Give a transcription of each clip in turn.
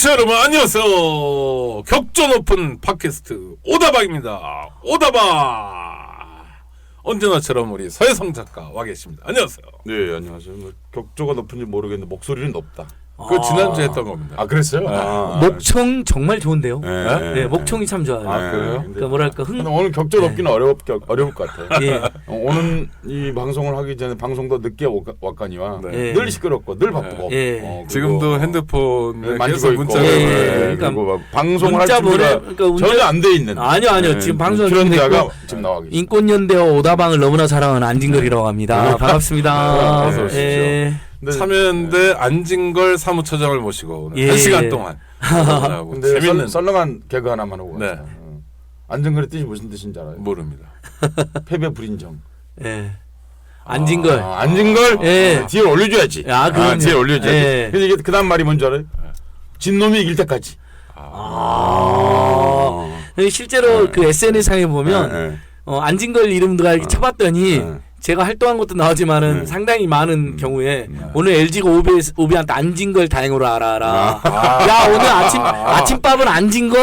청취자 여러분 안녕하세요. 격조 높은 팟캐스트 오다방입니다. 오다방. 언제나처럼 우리 서혜성 작가 와 계십니다. 안녕하세요. 네, 안녕하세요. 뭐 격조가 높은지 모르겠는데 목소리는 높다. 그 지난주에 했던 겁니다. 아, 그랬어요? 네. 목청 정말 좋은데요. 네, 네, 목청이 참 좋아요. 아, 그래요? 그러니까 뭐랄까 근데 오늘 격조 높기는 어려울 것 같아. 예. 오늘 이 방송을 하기 전에 방송도 늦게 왔거니와 네. 늘 시끄럽고 늘 바쁘고 네. 그리고 지금도 핸드폰에 만지고 계속 있고 문자를 예. 보내요. 그러니까 그리고 막 방송을 할 문자 준비가 그러니까 전혀 안 돼 있는. 아니요. 지금 방송 출연자가 지금 나와 계십니다. 인권연대와 오다방을 너무나 사랑하는 안진걸이라고 합니다. 반갑습니다. 어서 오십시오. 예. 참여연대 안진걸 사무처장을 모시고 오늘 예. 1시간 동안 하고 근데 재밌는 썰렁한 개그 하나만 하고 네. 갔어요. 안전거리 뜻이 무슨 뜻인지 알아요? 모릅니다. 패배 불인정. 예. 안진걸. 안진걸? 예. 뒤에 올려줘야지. 그럼요. 뒤에 올려줘야지. 예. 근데 이게 그 다음 말이 뭔지 알아요? 진놈이 이길 때까지. 실제로 그 SNS상에 보면 안진걸 이름들가 이렇게 쳐봤더니 제가 활동한 것도 나오지만은 상당히 많은 경우에 오늘 LG가 오비한테 안진걸 다행으로 알아라. 야 오늘 아침밥은 안진걸.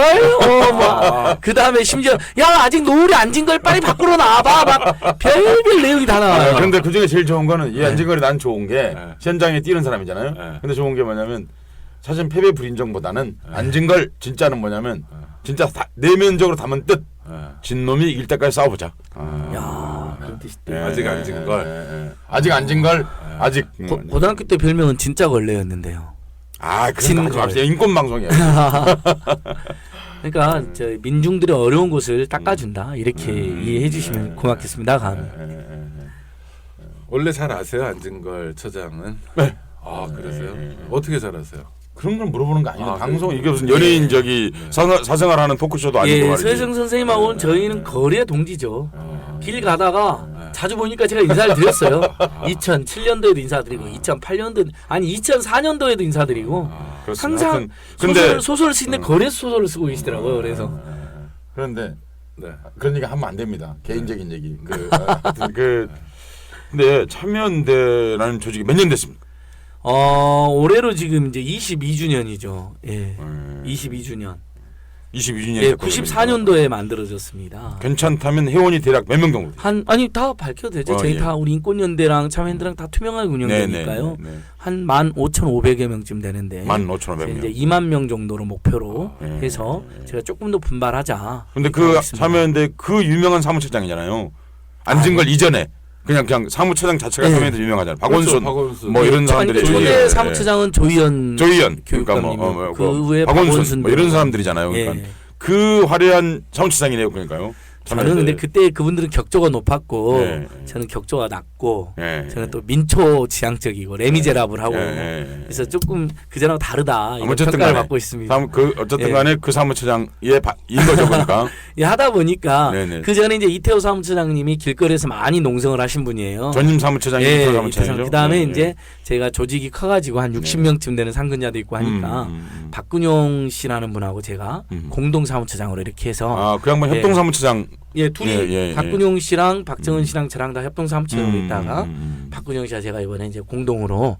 그 다음에 심지어 야 아직 노을이 안진걸 빨리 밖으로 나와봐. 막 별별 내용이 다 나와요. 그런데 그 중에 제일 좋은 거는 이 안진걸이 난 좋은 게 네. 현장에 뛰는 사람이잖아요. 네. 근데 좋은 게 뭐냐면 사실 패배 불인정보다는 안진걸 진짜는 뭐냐면 진짜 내면적으로 담은 뜻. 진놈이 이길 때까지 싸워보자. 야 그런 뜻이 또. 아직 안진걸. 아직 안진걸. 아직. 고등학교 때 별명은 진짜 걸레였는데요. 그런 거 하지 마세요. 인권 방송이야. 그러니까 저 민중들의 어려운 곳을 닦아준다 이렇게 이해해 주시면 고맙겠습니다. 감. 원래 잘 아세요 안진걸 처장은? 네. 아 그러세요? 어떻게 잘 아세요? 그런 걸 물어보는 거 아니에요. 아, 방송 이게 무슨 연예인 사생활하는 토크쇼도 아니고 예, 말이지. 서혜성 선생님하고는 저희는 거리의 동지죠. 길 가다가 자주 보니까 제가 인사를 드렸어요. 2007년도에도 인사드리고 2008년도 아니 2004년도에도 인사드리고 그렇습니다. 항상 근데 소설을 쓰는데 거리에서 소설을 쓰고 계시더라고요. 그래서 그런데 네. 그런 얘기 하면 안 됩니다. 개인적인 얘기. 근데 참여연대라는 조직이 몇 년 됐습니까? 올해로 지금 이제 22주년이죠. 예. 22주년. 22주년. 예, 94년도에 만들어졌습니다. 괜찮다면 회원이 대략 몇 명 정도? 아니 다 밝혀도 되죠. 저희 다 우리 인권연대랑 참여연대랑 다 투명하게 운영되니까요. 한 15,500여 명쯤 되는데 15,500명. 이제 2만 명 정도로 목표로 해서 제가 조금 더 분발하자. 근데 그 참여연대 그 유명한 사무처장이잖아요. 안진걸 이전에 그냥 사무처장 자체가 참여연대 유명하잖아요. 박원순, 박원순. 뭐 이런 사람들이 초대 사무처장은 조희연 그러니까 교육감님. 그 후에 박원순 뭐 이런 사람들이잖아요. 그러니까 예. 그 화려한 사무처장이네요. 그러니까요. 저는 근데 그때 그분들은 격조가 높았고 예. 저는 격조가 낮고 예. 저는 또 민초 지향적이고 레미제라블 하고 예. 그래서 조금 그전하고 다르다 이런 어쨌든 평가를 간에 받고 있습니다. 어쨌든 예. 간에 그 사무처장의 인 거죠. 그러니까. 예, 하다 보니까 네네. 그 전에 이제 이태호 사무처장님이 길거리에서 많이 농성을 하신 분이에요. 전임 사무처장이 예, 이태호 사무처장이죠. 그 다음에 예. 이제 제가 조직이 커가지고 한 60명쯤 되는 상근자도 있고 하니까 박근용 씨라는 분하고 제가 공동 사무처장으로 이렇게 해서 그 양반 예. 협동 사무처장. 예, 둘이 박근용 씨랑 박정은 씨랑 저랑 다 협동 사무처장으로 있다가 박근용 씨와 제가 이번에 이제 공동으로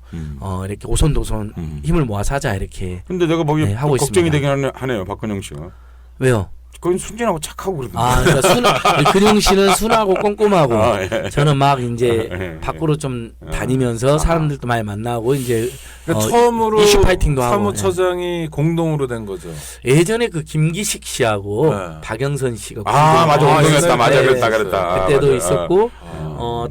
이렇게 오손도손 힘을 모아서 하자 이렇게. 근데 내가 보기 네, 하고 걱정이 있습니다. 되긴 하네요. 박근영 씨가. 왜요? 그건 순진하고 착하고 그러던데. 그러니까 근용 씨는 순하고 꼼꼼하고 예. 저는 막 이제 예. 밖으로 좀 다니면서 사람들도 많이 만나고 이제 그러니까 처음으로 이슈 파이팅도 하고. 사무처장이 공동으로 된 거죠. 예전에 그 김기식 씨하고 네. 박영선 씨가 맞아. 운동했다. 네. 맞아. 네. 그랬다. 그때도 맞아. 있었고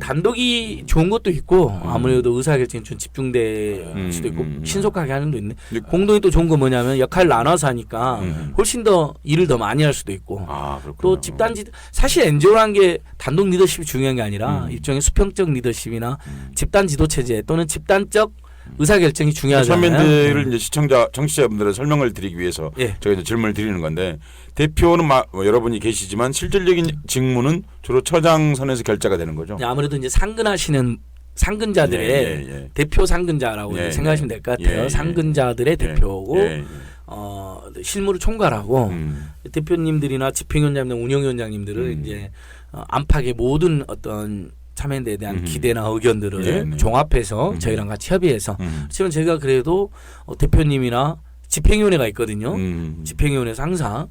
단독이 좋은 것도 있고 아무래도 의사결정이 좀 집중될 수도 있고 신속하게 하는 도 있네. 공동이 또 좋은 건 뭐냐면 역할을 나눠서 하니까 훨씬 더 일을 더 많이 할 수도 있고 그렇구나. 또 집단지 사실 NGO라는 게 단독 리더십이 중요한 게 아니라 일종의 수평적 리더십이나 집단 지도 체제 또는 집단적 의사결정이 중요하잖아요. 참여연대를 이제 청취자분들의 설명을 드리기 위해서 예. 저희가 이제 질문을 드리는 건데 대표는 여러분이 계시지만 실질적인 직무는 주로 처장선에서 결재가 되는 거죠. 아무래도 이제 상근하시는 상근자들의 대표 상근자라고 생각하시면 될 것 같아요. 상근자들의 대표고 실무를 총괄하고 대표님들이나 집행위원장님, 운영위원장님들을 이제 안팎의 모든 어떤 참여연대에 대한 기대나 의견들을 종합해서 저희랑 같이 협의해서 그렇지만 제가 그래도 대표님이나 집행위원회가 있거든요. 집행위원회에서 항상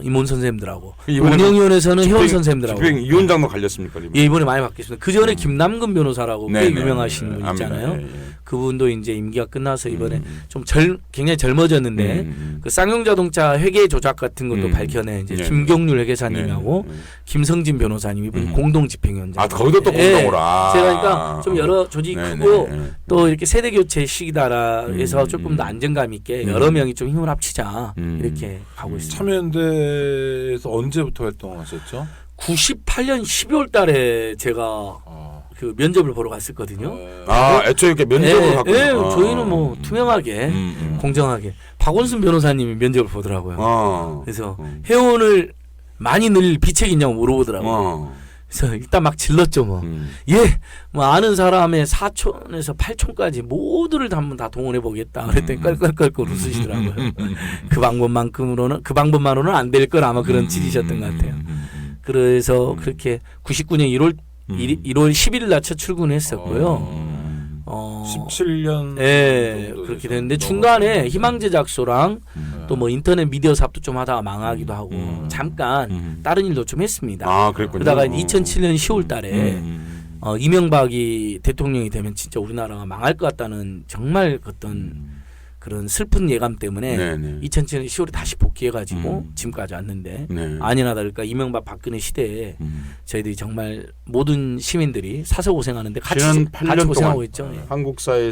임원 선생님들하고 이번에는 운영위원회에서는 회원 선생님들하고 집행위원장도 갈렸습니까? 이번에? 예, 이번에 많이 바뀌었습니다. 그 전에 김남근 변호사라고 꽤 네네. 유명하신 분 압니다. 있잖아요. 예, 예. 그분도 이제 임기가 끝나서 이번에 좀 굉장히 젊어졌는데 음. 그 쌍용자동차 회계 조작 같은 것도 밝혀낸 이제 네. 김경률 회계사님하고 네. 김성진 변호사님 이분 공동 집행위원장. 아 거기도 또 공동으로. 아. 제가 그러니까 좀 여러 조직이 네, 크고 네, 네. 또 이렇게 세대 교체 시기다라 해서 조금 더 안정감 있게 여러 명이 좀 힘을 합치자 이렇게 가고 있습니다. 참여연대에서 언제부터 활동하셨죠? 98년 12월 달에 제가 그 면접을 보러 갔었거든요. 아 애초에 이렇게 면접으로 갔군요. 예, 저희는 뭐 투명하게 공정하게 박원순 변호사님이 면접을 보더라고요. 그래서 회원을 많이 늘 비책이 있냐고 물어보더라고요. 그래서 일단 막 질렀죠 뭐. 예, 뭐 아는 사람의 4촌에서 8촌까지 모두를 한번 다 동원해 보겠다. 그랬더니 깔깔깔깔 웃으시더라고요. 그 방법만으로는 안 될 걸 아마 그런 질이셨던 것 같아요. 그래서 그렇게 99년 1월 10일 날 첫 출근했었고요. 17년 예, 그렇게 됐는데 중간에 희망제작소랑 또 뭐 인터넷 미디어 사업도 좀 하다가 망하기도 하고 잠깐 다른 일도 좀 했습니다. 아 그랬군요. 그러다가 2007년 10월 달에 이명박이 대통령이 되면 진짜 우리나라가 망할 것 같다는 정말 어떤 그런 슬픈 예감 때문에 네네. 2007년 10월에 다시 복귀해가지고 지금까지 왔는데 네. 아니나 다를까 이명박 박근혜 시대에 저희들이 정말 모든 시민들이 사서 고생하는데 지난 같이 8년 고생하고 동안 있죠. 예. 한국 사회에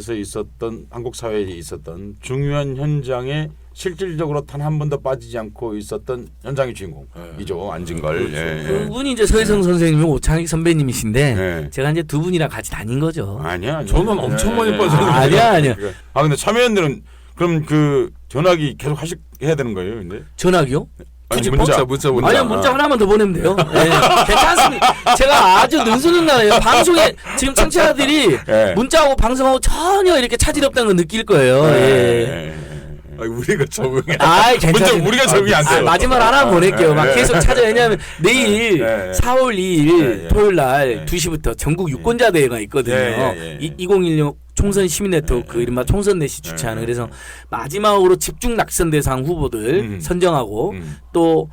있었던 중요한 현장에 실질적으로 단 한 번도 빠지지 않고 있었던 현장의 주인공이죠. 안진걸. 예, 예. 그분이 이제 서혜성 선생님이 오창익 선배님이신데 네. 제가 이제 두 분이랑 같이 다닌 거죠. 아니야. 저는 엄청 많이 빠졌는데. 아니야. 아 근데 참여연대는 그럼 그 전화기 계속 해야 되는 거예요, 근데? 전화기요? 아니, 굳이 문자. 아니요, 문자 하나만 더 보내면 돼요. 네, 괜찮습니다. 제가 아주 능수능란해요. 방송에 지금 청취자들이 네. 문자하고 방송하고 전혀 이렇게 차질이 없다는 걸 느낄 거예요. 예. 우리가 적응해. 아이, 괜찮아요. 우리가 적응이 안 돼요. 마지막으로 하나 보낼게요. 막 계속 찾아요. 왜냐하면 내일 네. 4월 2일 네. 토요일 날 네. 2시부터 전국 유권자 대회가 있거든요. 2016 총선 시민 네트워크 이른바 총선 내시 주최하는 그래서 마지막으로 집중 낙선 대상 후보들 선정하고 또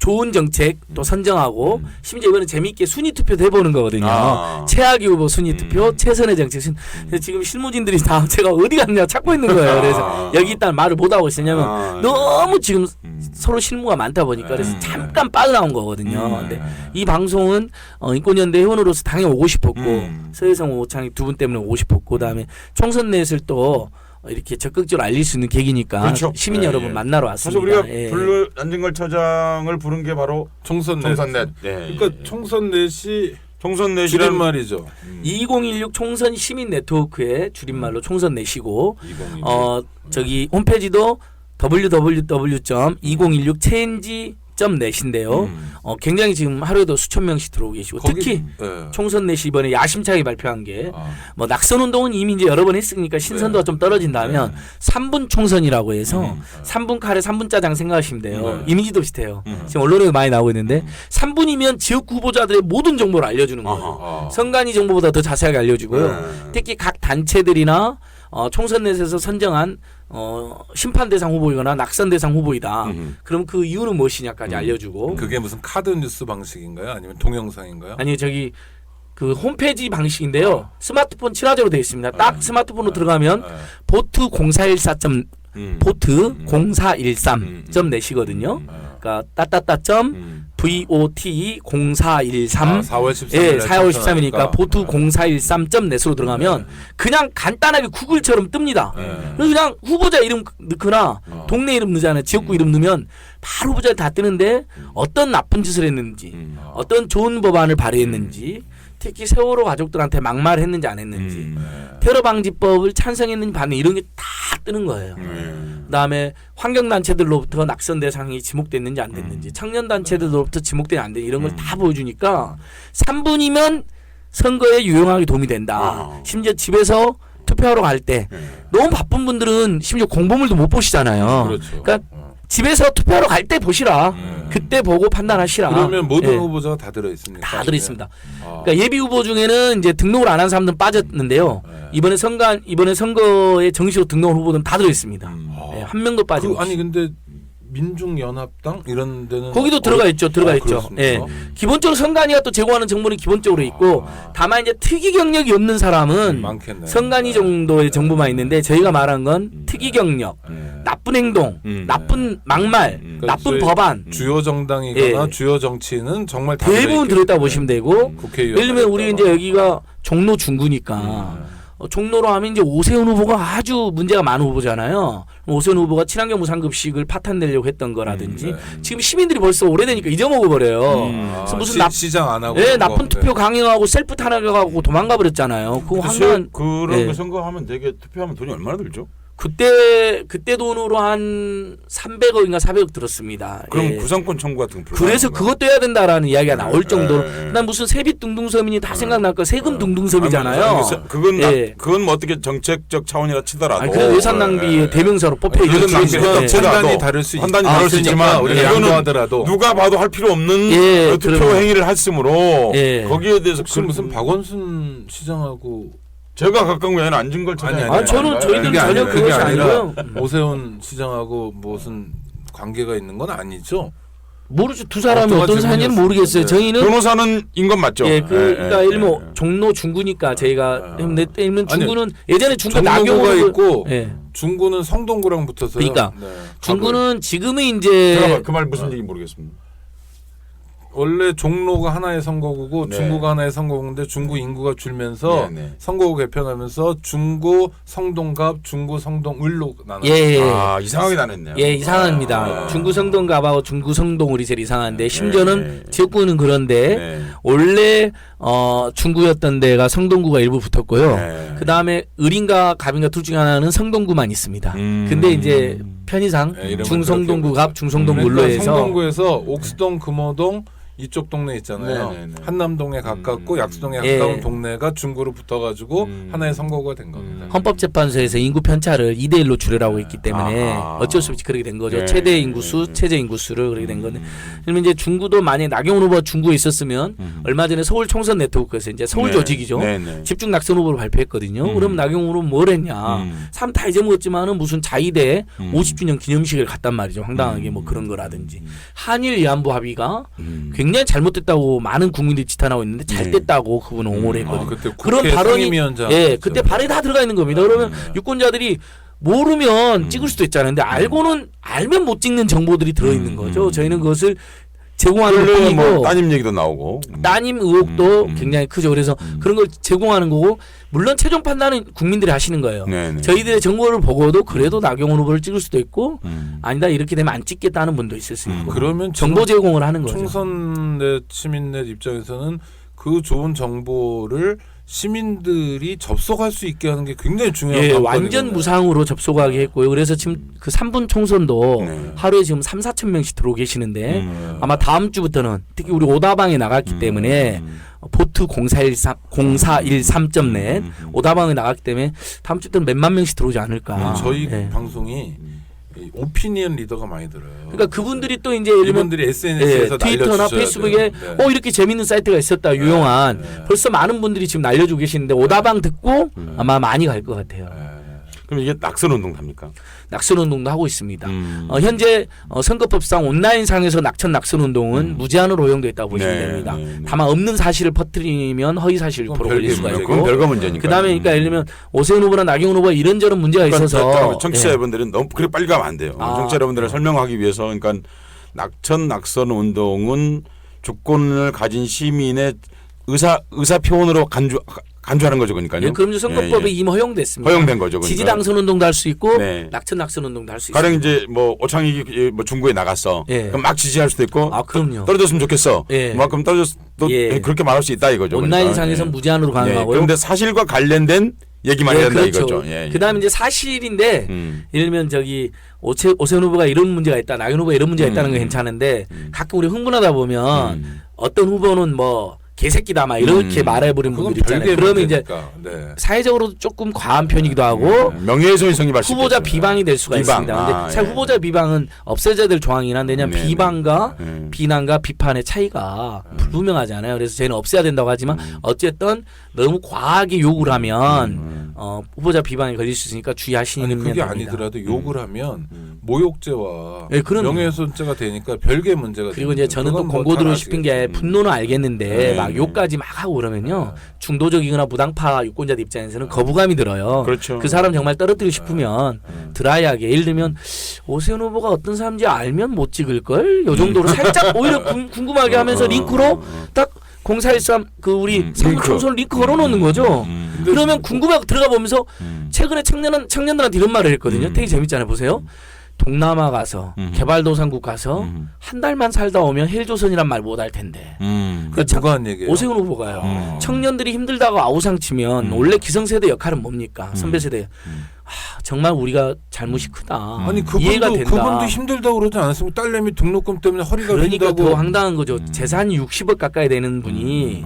좋은 정책 또 선정하고 심지어 이번에 재미있게 순위 투표도 해보는 거거든요. 아. 최악의 후보 순위 투표, 최선의 정책 그래서 지금 실무진들이 다 제가 어디 갔냐 찾고 있는 거예요. 그래서 여기 있다는 말을 못 하고 있으냐면 너무 지금 서로 실무가 많다 보니까 그래서 잠깐 빠져나온 거거든요. 근데 이 방송은 인권연대 회원으로서 당연히 오고 싶었고 서혜성 오창익 두 분 때문에 오고 싶었고 그다음에 총선 넷을 또 이렇게 적극적으로 알릴 수 있는 계기니까 그렇죠. 시민 예, 여러분 예. 만나러 사실 왔습니다. 우리가 예. 불러 안진걸 처장을 부른 게 바로 총선넷. 그러니까 총선넷이 총선넷이란 줄임말이죠. 2016 총선 시민 네트워크의 줄임말로 총선 넷이고 2016. 저기 홈페이지도 www.2016change.net인데요. 굉장히 지금 하루에도 수천 명씩 들어오고 계시고 특히 총선 넷이 이번에 야심차게 발표한 게 뭐 낙선 운동은 이미 이제 여러 번 했으니까 신선도가 좀 떨어진다면 3분 총선이라고 해서 3분 카레 3분 짜장 생각하시면 돼요. 이미지도 비슷해요. 지금 언론에도 많이 나오고 있는데 3분이면 지역구 후보자들의 모든 정보를 알려주는 거예요. 선관위 정보보다 더 자세하게 알려주고요. 특히 각 단체들이나 총선 넷에서 선정한 심판 대상 후보이거나 낙선 대상 후보이다. 그럼 그 이유는 무엇이냐까지 알려주고. 그게 무슨 카드 뉴스 방식인가요? 아니면 동영상인가요? 아니 저기 그 홈페이지 방식인데요. 스마트폰 친화적으로 되어 있습니다. 딱 스마트폰으로 들어가면 보트 0414. 보트 0413점 내시거든요. 그러니까 따따따점 VOT 0413 4월 13일 예, 4월 13일이니까 보트 0413점 넷으로 들어가면 그냥 간단하게 구글처럼 뜹니다. 그냥 후보자 이름 넣거나 동네 이름 넣잖아요. 지역구 이름 넣으면 바로 후보자 다 뜨는데 어떤 나쁜 짓을 했는지 어떤 좋은 법안을 발의했는지 특히 세월호 가족들한테 막말했는지 안 했는지 테러 방지법을 찬성했는지 반대 이런 게 다 뜨는 거예요. 그다음에 환경단체들로부터 낙선 대상이 지목됐는지 안 됐는지 청년단체들로부터 지목되지 안 됐는지 이런 걸 다 보여주니까 3분이면 선거에 유용하게 도움이 된다. 심지어 집에서 투표하러 갈 때 너무 바쁜 분들은 심지어 공보물도 못 보시잖아요. 그렇죠. 그러니까 집에서 투표하러 갈 때 보시라. 그때 보고 판단하시라. 그러면 모든 예. 후보자가 다 들어 있습니까? 다 들어있습니다. 그러니까 예비 후보 중에는 이제 등록을 안 한 사람들은 빠졌는데요. 이번에 선거에 정식으로 등록한 후보들은 다 들어있습니다. 예, 한 명도 빠지고. 아니 근데 민중연합당 이런 데는 거기도 들어가 있죠. 들어가 있죠. 그렇습니까? 예. 기본적으로 선관위가 또 제공하는 정보는 기본적으로 있고 다만 이제 특이 경력이 없는 사람은 많겠네. 선관위 정도의 정보만 있는데 저희가 말한 건 특이 경력, 나쁜 행동, 나쁜 막말, 나쁜 저희 법안 주요 정당이거나 예. 주요 정치는 정말 다 대부분 들어있겠네. 들었다고 보시면 되고 국회의원 예를 들면 우리 이제 여기가 종로 중구니까 종로로 하면 이제 오세훈 후보가 아주 문제가 많은 후보잖아요. 오세훈 후보가 친환경 무상급식을 파탄내려고 했던 거라든지 지금 시민들이 벌써 오래되니까 잊어먹어 버려요. 그래서 무슨 시장 안 하고 예, 그런 거. 나쁜 투표 강행하고 셀프 탄핵하고 도망가 버렸잖아요. 그거 한번 그런 예. 거 선거하면 되게 투표하면 돈이 얼마나 들죠? 그때 돈으로 한 300억인가 400억 들었습니다. 그럼 예. 구상권 청구 같은 거 그래서 그것도 해야 된다라는 이야기가 나올 정도로 예. 난 무슨 세빛 둥둥섬이니 다 생각날 거 세금 둥둥섬이잖아요. 그건 예. 그건 뭐 어떻게 정책적 차원이라 치더라도 아니, 그 예산 낭비의 대명사로 뽑혀 있는 예산 낭비를 거죠. 딱 치더라도 판단이 다를 수 판단이 있- 다를 수 있으니까 있지만 우리가 이거는 양보하더라도 누가 봐도 할 필요 없는 예, 그 투표 그러면- 행위를 했으므로 예. 거기에 대해서 지금 무슨 박원순 시장하고 제가 가까운 게 아니라 안진걸 아니, 차장이 아, 저는 저희들은 그게 전혀 아니라- 그것이 그게 아니라 아니고요. 오세훈 시장하고 무슨 관계가 있는 건 아니죠. 모르죠. 두 사람이 어떤 어떤 사이인지는 모르겠어요. 네. 저희는 변호사는 인건 맞죠? 예, 그러니까 예, 예를 뭐 예. 종로 중구니까 저희가 예를 아니, 중구는 예전에 중구 정동구가 나경원 있고 예. 중구는 성동구랑 붙어서요. 그러니까 네. 중구는 지금은 이제 잠깐만 그 말 무슨 얘기인지 모르겠습니다. 원래 종로가 하나의 선거구고 네. 중구가 하나의 선거구인데 중구 인구가 줄면서 네, 네. 선거구 개편하면서 중구 성동갑, 중구 성동을로 나눠. 예. 아 이상하게 나눴네요. 예, 이상합니다. 아. 중구성동갑하고 중구성동울이 제일 이상한데 심지어는 네. 지역구는 그런데 네. 원래 중구였던 데가 성동구가 일부 붙었고요. 네. 그 다음에 을인가 갑인가 둘 중에 하나는 성동구만 있습니다. 근데 이제 편의상 네, 이름은 중성동구 그렇게 갑, 중성동구 을로 그러니까 해서 성동구에서 옥수동, 금호동 이쪽 동네 있잖아요. 네, 네, 네. 한남동에 가깝고 약수동에 예. 가까운 동네가 중구로 붙어가지고 하나의 선거구가 된 겁니다. 헌법재판소에서 인구 편차를 2대1로 줄여라고 했기 때문에 아하. 어쩔 수 없이 그렇게 된 거죠. 네. 최대 인구수, 최저 인구수를 그렇게 된 건데. 그러면 이제 중구도 만약에 나경원 후보가 중구에 있었으면 얼마 전에 서울 총선 네트워크에서 이제 서울 네. 조직이죠. 네, 네. 집중 낙선 후보를 발표했거든요. 그럼 나경원 후보는 뭘 했냐. 사람 다 잊어먹었지만은 무슨 자위대 50주년 기념식을 갔단 말이죠. 황당하게 뭐 그런 거라든지. 한일 위안부 합의가 굉장히 잘못됐다고 많은 국민들이 지탄하고 있는데 잘 됐다고 그분은 옹호를 했거든요. 그때 그런 국회 발언이 상임위원장 예, 그때 발언이 다 들어가 있는 겁니다. 그러면 유권자들이 모르면 찍을 수도 있잖아요. 근데 알면 못 찍는 정보들이 들어 있는 거죠. 저희는 그것을 제공하는 원래 것뿐이고 뭐 따님 얘기도 나오고 따님 의혹도 굉장히 크죠. 그래서 그런 걸 제공하는 거고 물론 최종 판단은 국민들이 하시는 거예요. 네, 네. 저희들의 정보를 보고도 그래도 나경원 후보를 찍을 수도 있고 아니다 이렇게 되면 안 찍겠다는 분도 있을 수 있고 그러면 정보 제공을 하는 거죠. 총선넷 시민넷 입장에서는 그 좋은 정보를 시민들이 접속할 수 있게 하는 게 굉장히 중요한 예, 관건이거든요. 완전 무상으로 접속하게 했고요. 그래서 지금 그 3분 총선도 네. 하루에 지금 3-4천 명씩 들어오고 계시는데 아마 다음 주부터는 특히 우리 오다방에 나갔기 때문에 보트 0413.net 오다방에 나갔기 때문에 다음 주부터는 몇만 명씩 들어오지 않을까. 저희 예. 방송이 이 오피니언 리더가 많이 들어요. 그러니까 그분들이 또 이제 예를 들면 이분들이 SNS에서 트위터나 페이스북에 이렇게 재밌는 사이트가 있었다 유용한 벌써 많은 분들이 지금 날려주고 계시는데 오다방 듣고 아마 많이 갈 것 같아요. 그럼 이게 낙선 운동 답니까? 낙선 운동도 하고 있습니다. 현재 선거법상 온라인상에서 낙선 운동은 무제한으로 허용돼 있다고 보시면 네, 됩니다. 네, 네. 다만 없는 사실을 퍼뜨리면 허위 사실 유포로 그건 걸릴 수가 별개 있고. 그건 별거 문제니까. 그다음에 그러니까 예를 들면 오세훈 후보나 나경원 후보가 이런저런 문제가 있어서 청취자 여러분들은 너무 그렇게 빨리 가면 안 돼요. 아. 청취자 여러분들을 설명하기 위해서 그러니까 낙선 운동은 주권을 가진 시민의 의사 표현으로 간주하는 거죠, 그러니까요. 예, 그럼 이제 선거법에 예, 예. 이미 허용됐습니다. 허용된 거죠. 그러니까. 지지 당선 운동도 할 수 있고 네. 낙선 운동도 할 수 가령 있습니다. 이제 뭐 오창익이 뭐 중구에 나갔어. 예. 그럼 막 지지할 수도 있고. 아, 그럼요. 떨어졌으면 좋겠어. 예. 막 그럼 떨어졌도 예. 그렇게 말할 수 있다 이거죠. 온라인상에서 그러니까. 무제한으로 예. 가능하고요. 그런데 사실과 관련된 얘기만 해야 된다 이거죠. 예, 예. 그다음에 이제 사실인데 예를 들면 저기 오세훈 후보가 이런 문제가 있다, 나경원 후보가 이런 문제가 있다는 건 괜찮은데 가끔 우리 흥분하다 보면 어떤 후보는 뭐 개새끼다 막 이렇게 말해버리는 그건 분들 있잖아요. 별개의 그러면 이제 문제니까. 네. 사회적으로도 조금 과한 편이기도 하고 명예훼손이 발생. 후보자 비방이 될 수가 있습니다. 근데 사실 후보자 비방은 없애져야 될 조항이긴 한데 왜냐면 비방과 비난과 비판의 차이가 불분명하잖아요. 그래서 저희는 없애야 된다고 하지만 어쨌든 너무 과하게 욕을 하면 후보자 비방에 걸릴 수 있으니까 주의하시는 아니 면이 그게 됩니다. 아니더라도 욕을 하면 모욕죄와 네, 그럼요. 명예훼손죄가 되니까 별개의 문제가 그리고 이제 저는 또 그건 뭐 공고드리고 다 싶은 게 아시겠죠. 분노는 알겠는데 네. 막 욕까지 막 하고 그러면요 중도적이거나 무당파 유권자들 입장에서는 거부감이 들어요. 그렇죠. 그 사람 정말 떨어뜨리고 싶으면 드라이하게 예를 들면 오세훈 후보가 어떤 사람인지 알면 못 찍을 걸 요 정도로 살짝 오히려 궁금하게 하면서 링크로 딱 0413 그 우리 사무총선 링크 걸어놓는 거죠. 그러면 궁금하고 들어가 보면서 최근에 청년들한테 이런 말을 했거든요. 되게 재밌잖아요. 보세요. 동남아 가서 개발도상국 가서 한 달만 살다 오면 헬조선이란 말 못 할 텐데. 그 누가 한 얘기예요? 오세훈 후보가요. 청년들이 힘들다고 아우성 치면 원래 기성세대 역할은 뭡니까? 선배 세대. 정말 우리가 잘못이 크다. 아니 이해가 그분도 된다. 그분도 힘들다고 그러지 않았습니까? 딸내미 등록금 때문에 허리가 그러니까 빈다고. 더 황당한 거죠. 재산이 60억 가까이 되는 분이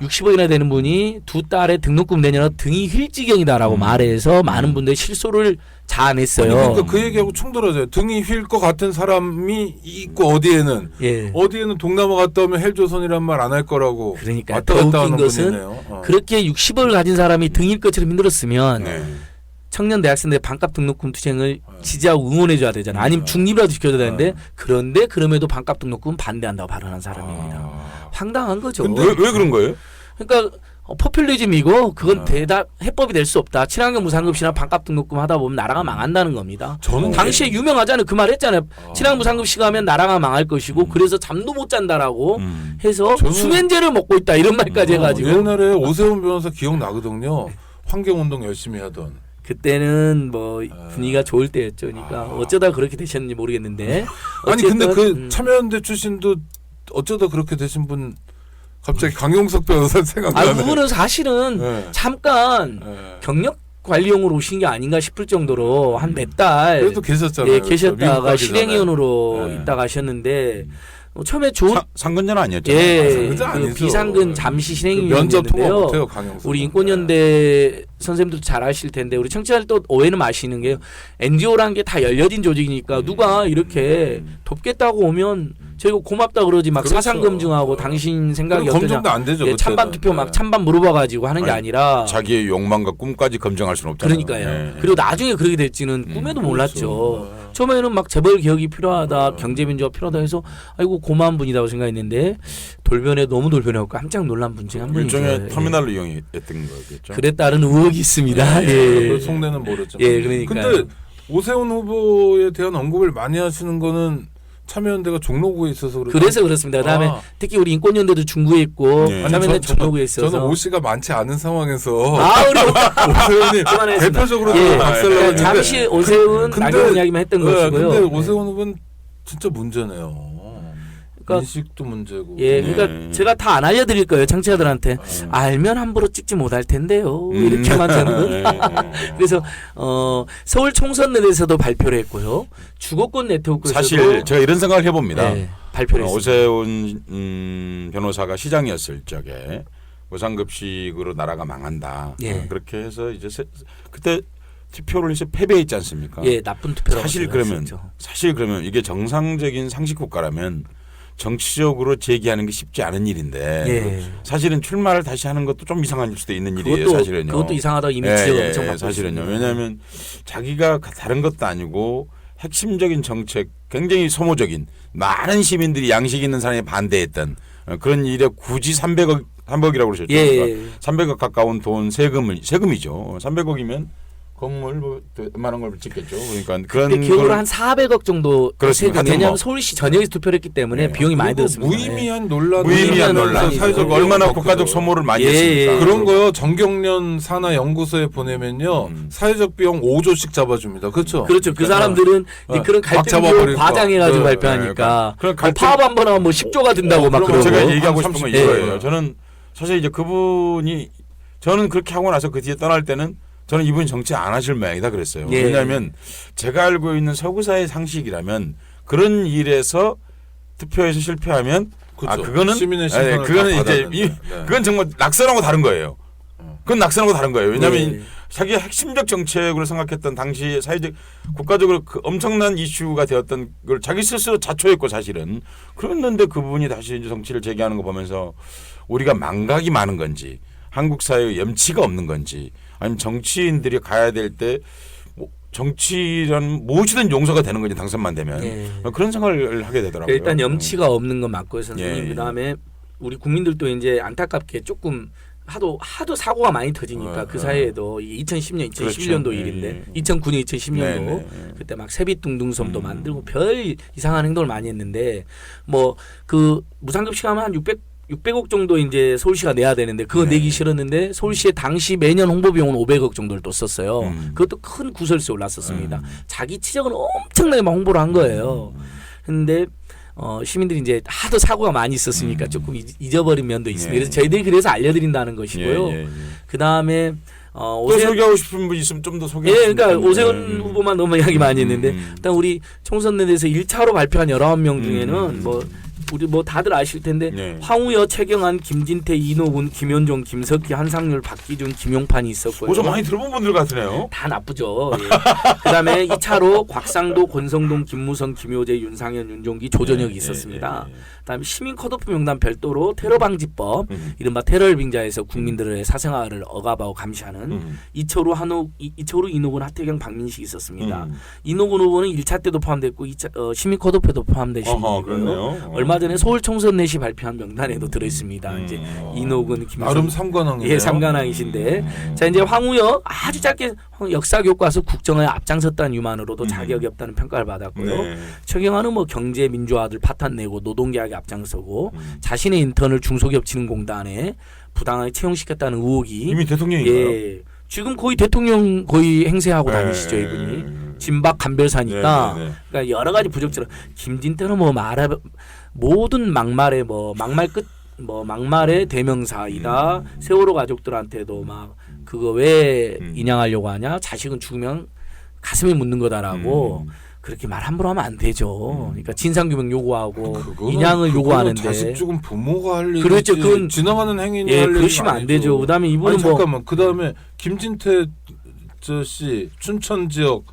60억이나 되는 분이 두 딸의 등록금 내냐라 등이 휠 지경이다라고 말해서 많은 분들이 실소를 자아냈어요. 아니, 그러니까 그 얘기하고 충돌하잖아요. 등이 휠 것 같은 사람이 있고 어디에는 예. 어디에는 동남아 갔다 오면 헬조선이란 말 안 할 거라고. 그러니까 왔다 더 갔다 웃긴 하는 것은 분이네요. 그렇게 60억을 가진 사람이 등일 것처럼 힘들었으면 네. 청년 대학생들의 반값 등록금 투쟁을 지지하고 응원해줘야 되잖아요. 아니면 중립이라도 지켜줘야 되는데 그런데 그럼에도 반값 등록금 반대한다고 발언한 사람입니다. 황당한 거죠. 근데 왜 그런 거예요? 그러니까 포퓰리즘이고 그건 대답 해법이 될 수 없다. 친환경 무상급식이나 반값 등록금 하다 보면 나라가 망한다는 겁니다. 저는 당시에 유명하잖아요. 그 말 했잖아요. 친환경 무상급식 하면 나라가 망할 것이고 그래서 잠도 못 잔다라고 해서 저는- 수면제를 먹고 있다 이런 말까지 해가지고 옛날에 오세훈 변호사 기억나거든요. 환경운동 열심히 하던. 그때는 뭐 분위기가 좋을 때였죠. 그러니까 어쩌다 그렇게 되셨는지 모르겠는데. 아니 근데 그 어쨌든, 참여연대 출신도 어쩌다 그렇게 되신 분 갑자기 강용석 변호사 생각나네. 그거는 사실은 네. 잠깐 네. 경력 관리용으로 오신 게 아닌가 싶을 정도로 한 몇 달 그래도 계셨잖아요. 예, 미국 계셨다가 가기 실행위원으로 전에. 네. 있다가 가셨는데 처음에 좋은 상근전 아니었잖아요. 예, 상근자 그 아니죠. 비상근 잠시 그 면접 통과 실행위원인데요. 못해요 강용석. 우리 인권연대 선생님들도 잘 아실 텐데 우리 청취자들 또 오해는 마시는 게요. NGO라는 게 다 열려진 조직이니까 누가 이렇게 돕겠다고 오면 저희가 고맙다 그러지 막 그렇죠. 사상 검증하고 당신 생각이 어떠냐. 검증도 안 되죠. 예, 찬반 그때는. 투표 막 네. 찬반 물어봐가지고 하는 게 아니, 아니라 자기의 욕망과 꿈까지 검증할 수는 없잖아요. 그러니까요. 예. 그리고 나중에 그렇게 될지는 꿈에도 몰랐죠. 그렇죠. 처음에는 막 재벌 개혁이 필요하다, 경제민주화 필요하다 해서 아이고 고마운 분이라고 생각했는데 돌변에 너무 돌변해갖고 깜짝 놀란 분 중에 한 분이죠. 일종의 예. 터미널로 이용했던 거겠죠. 그에 따른 의혹이 있습니다. 예. 그 속내는 모르지만. 예, 그러니까요. 근데 오세훈 후보에 대한 언급을 많이 하시는 거는 참여연대가 종로구에 있어서 그래서 그렇습니다. 그다음에 아. 특히 우리 인권연대도 중구에 있고 예. 참여연대 종로구에 있어서 저는 오씨가 많지 않은 상황에서 우리 오세훈이 그만하겠습니다. 대표적으로 예. 박살나는데 잠시 오세훈 근데- 나경원 이야기만 했던 네, 것이고요. 근데 오세훈 후보는 진짜 문제네요. 그러니까- 인식도 문제고. 예, 그러니까 네. 제가 다 안 알려드릴 거예요, 청취자들한테. 알면 함부로 찍지 못할 텐데요. 이렇게만 저는. 예. 그래서 서울 총선에대해서도 발표를 했고요. 주거권 네트워크에서도 사실 제가 이런 생각을 해봅니다. 네, 발표를 했습니다. 오세훈 변호사가 시장이었을 적에 무상급식으로 나라가 망한다. 예. 그렇게 해서 이제 그때 투표를 해서 패배했지 않습니까? 예, 나쁜 투표라고 사실 생각했었죠. 그러면 이게 정상적인 상식 국가라면 정치적으로 제기하는 게 쉽지 않은 일인데 예. 사실은 출마를 다시 하는 것도 좀 이상할 수도 있는 일이에요. 사실은요. 그것도 이상하다고 이미 지적을 엄청 받고 사실은요. 있습니다. 왜냐하면 자기가 다른 것도 아니고 핵심적인 정책, 굉장히 소모적인 많은 시민들이 양식 있는 사람이 반대했던 그런 일에 굳이 300억이라고 그러셨죠. 예, 예. 그러니까 300억 가까운 돈 세금이죠. 300억이면 건물 뭐 웬만한 걸 찍겠죠. 그러니까 그런 근데 기억으로 걸 한 400억 정도 그렇습니다. 세금. 왜냐하면 뭐. 서울시 전역에서 투표를 했기 때문에 네. 비용이 많이 그리고 들었습니다. 무의미한 논란, 무의미한 논란. 논란이 사회적 있어요. 얼마나 비용을 국가적 받고요. 소모를 많이 예, 했습니까? 예. 그런 거요. 정경련 산하 연구소에 보내면요 사회적 비용 5조씩 잡아줍니다. 그렇죠? 그렇죠. 그 사람들은 어, 그런 각 갈등 비용 잡아버리니까. 과장해가지고 네, 발표하니까 그런 뭐 파업 한 번 하면 뭐 10조가 든다고 막 그러면 그러고. 제가 얘기하고 싶은 30, 건 예. 이거예요. 저는 사실 이제 그분이 저는 그렇게 하고 나서 그 뒤에 떠날 때는 저는 이분이 정치 안 하실 모양이다 그랬어요. 예. 왜냐하면 제가 알고 있는 서구사의 상식이라면 그런 일에서 투표에서 실패하면 그렇죠. 그거는 시민의 심판을 그거는 다 이제 받아야 된다. 네. 그건 정말 낙선하고 다른 거예요. 그건 낙선하고 다른 거예요. 왜냐하면 네. 자기 핵심적 정책으로 생각했던 당시 사회적 국가적으로 그 엄청난 이슈가 되었던 걸 자기 스스로 자초했고 사실은 그랬는데 그분이 다시 이제 정치를 재개하는 거 보면서 우리가 망각이 많은 건지 한국 사회에 염치가 없는 건지 아니면 정치인들이 가야 될 때 정치란 무엇이든 용서가 되는 건지 당선만 되면 예. 그런 생각을 하게 되더라고요. 일단 염치가 없는 건 맞고요, 선생님. 예. 그다음에 우리 국민들도 이제 안타깝게 조금 하도 사고가 많이 터지니까 그 사이에도 2010년, 2011년도 그렇죠. 일인데 예. 2009년, 2010년도 네. 그때 막 세빛둥둥섬도 만들고 별 이상한 행동을 많이 했는데 뭐 그 무상급식 하면 한 600억 정도 이제 서울시가 내야 되는데 그거 네. 내기 싫었는데 서울시에 당시 매년 홍보 비용은 500억 정도를 또 썼어요. 음. 그것도 큰 구설수에 올랐었습니다. 자기 치적은 엄청나게 막 홍보를 한 거예요. 근데 시민들이 이제 하도 사고가 많이 있었으니까 조금 잊어버린 면도 있습니다. 예. 그래서 저희들이 그래서 알려드린다는 것이고요. 예. 그 다음에 또 오세훈 소개하고 싶은 분 있으면 좀 더 소개해 예, 그러니까 주시면 오세훈 후보만 너무 이야기 많이 했는데 일단 우리 총선에 대해서 1차로 발표한 19명 중에는 뭐 우리 뭐 다들 아실 텐데 네. 황우여, 최경환, 김진태, 이노군, 김현종, 김석희, 한상률, 박기준, 김용판이 있었고요. 어서 많이 들어본 분들 같으네요. 다 나쁘죠. 예. 그다음에 2차로 곽상도, 권성동, 김무성, 김효재, 윤상현, 윤종기, 조전혁이 있었습니다. 그다음에 시민 컷오프 명단 별도로 테러 방지법, 이른바 테러를 빙자해서 국민들의 사생활을 억압하고 감시하는 2차로 이노군, 하태경, 박민식 있었습니다. 이노군 후보는 1차 때도 포함됐고 2차 시민 컷오프에도 포함되신 분이고요. 그렇네요. 얼마 전에 서울 총선 내시 발표한 명단에도 들어 있습니다. 이제 이노군, 김무성 나름 삼관왕이네요. 예, 삼관왕이신데 자 이제 황우여 아주 짧게 역사 교과서 국정화에 앞장섰다는 유만으로도 자격이 없다는 평가를 받았고요. 네. 최경환은 뭐 경제 민주화를 파탄내고 노동계약에 앞장서고 자신의 인턴을 중소기업진흥공단에 부당하게 채용시켰다는 의혹이 이미 대통령인가요? 예, 지금 거의 대통령 거의 행세하고 네. 다니시죠 이분이 진박 간별사니까 네. 그러니까 여러 가지 부적절한 김진태는 뭐 모든 막말의 뭐 막말 끝 뭐 막말의 대명사이다. 세월호 가족들한테도 막 그거 왜 인양하려고 하냐? 자식은 죽으면 가슴에 묻는 거다라고 그렇게 말 함부로 하면 안 되죠. 그러니까 진상규명 요구하고 인양을 요구하는데 자식 죽은 부모가 할 일이지. 그렇죠. 그건 지나가는 행인이 예, 할 일이 그러시면 안 되죠. 그다음에 이분은 아니, 뭐 잠깐만. 그다음에 김진태 씨 춘천 지역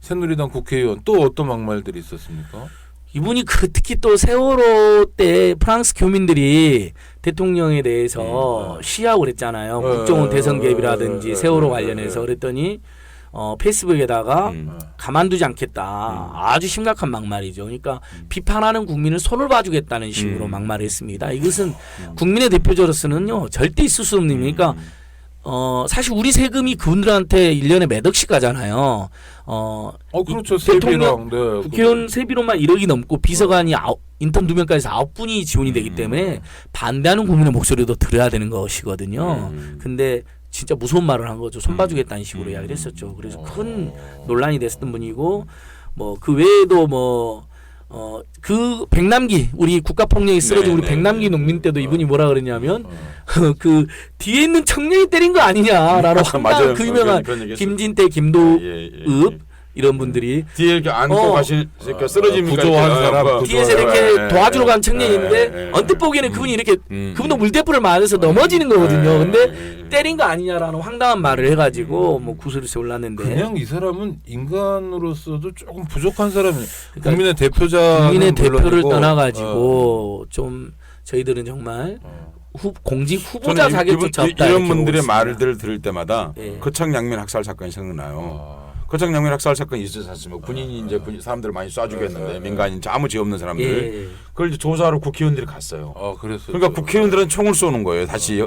새누리당 국회의원 또 어떤 막말들이 있었습니까? 이분이 특히 또 세월호 때 프랑스 교민들이 대통령에 대해서 시하고 그랬잖아요. 국정원 대선 개입이라든지 세월호 관련해서 그랬더니 페이스북에다가 가만두지 않겠다. 아주 심각한 막말이죠. 그러니까 비판하는 국민을 손을 봐주겠다는 식으로 막말을 했습니다. 이것은 국민의 대표자로서는요 절대 있을 수 없는 일이니까 사실 우리 세금이 그분들한테 1년에 몇 억씩 가잖아요. 그렇죠. 대통령, 세비랑, 네. 국회의원 세비로만 1억이 넘고 비서관이 인턴 2명까지 9분이 지원이 되기 때문에 반대하는 국민의 목소리도 들어야 되는 것이거든요. 근데 진짜 무서운 말을 한 거죠. 손봐주겠다는 식으로 이야기를 했었죠. 그래서 큰 논란이 됐었던 분이고 뭐 그 외에도 그 백남기 우리 국가폭력이 쓰러진 우리 백남기 농민 때도 이분이 뭐라 그러냐면 그 뒤에 있는 청년이 때린 거 아니냐라고 황당한 그 유명한 김진태, 김도읍 이런 분들이 뒤에 이렇게 안고 가시니까 쓰러지니까 구조한 사람 뒤에서 이렇게 도와주러 간 청년인데 언뜻 보기에는 그분이 이렇게 그분도 물대포를 맞아서 넘어지는 거거든요. 근데 때린 거 아니냐라는 황당한 말을 해가지고 뭐 구설수에 올랐는데 그냥 이 사람은 인간으로서도 조금 부족한 사람이에요. 국민의 대표자 국민의 대표를 떠나가지고 좀 저희들은 정말 공직 후보자 자격조차 없다 이런 이렇게 분들의 보고 말들을 들을 때마다 예. 거창양면 학살 사건이 생각나요. 거창양면 학살 사건이 있었지 않습니까? 군인이 이제 사람들을 많이 쏴 죽였는데 민간인 아무 죄 없는 사람들 예. 그걸 이제 조사하러 국회의원들이 갔어요. 그래서 그러니까 국회의원들은 총을 쏘는 거예요. 다시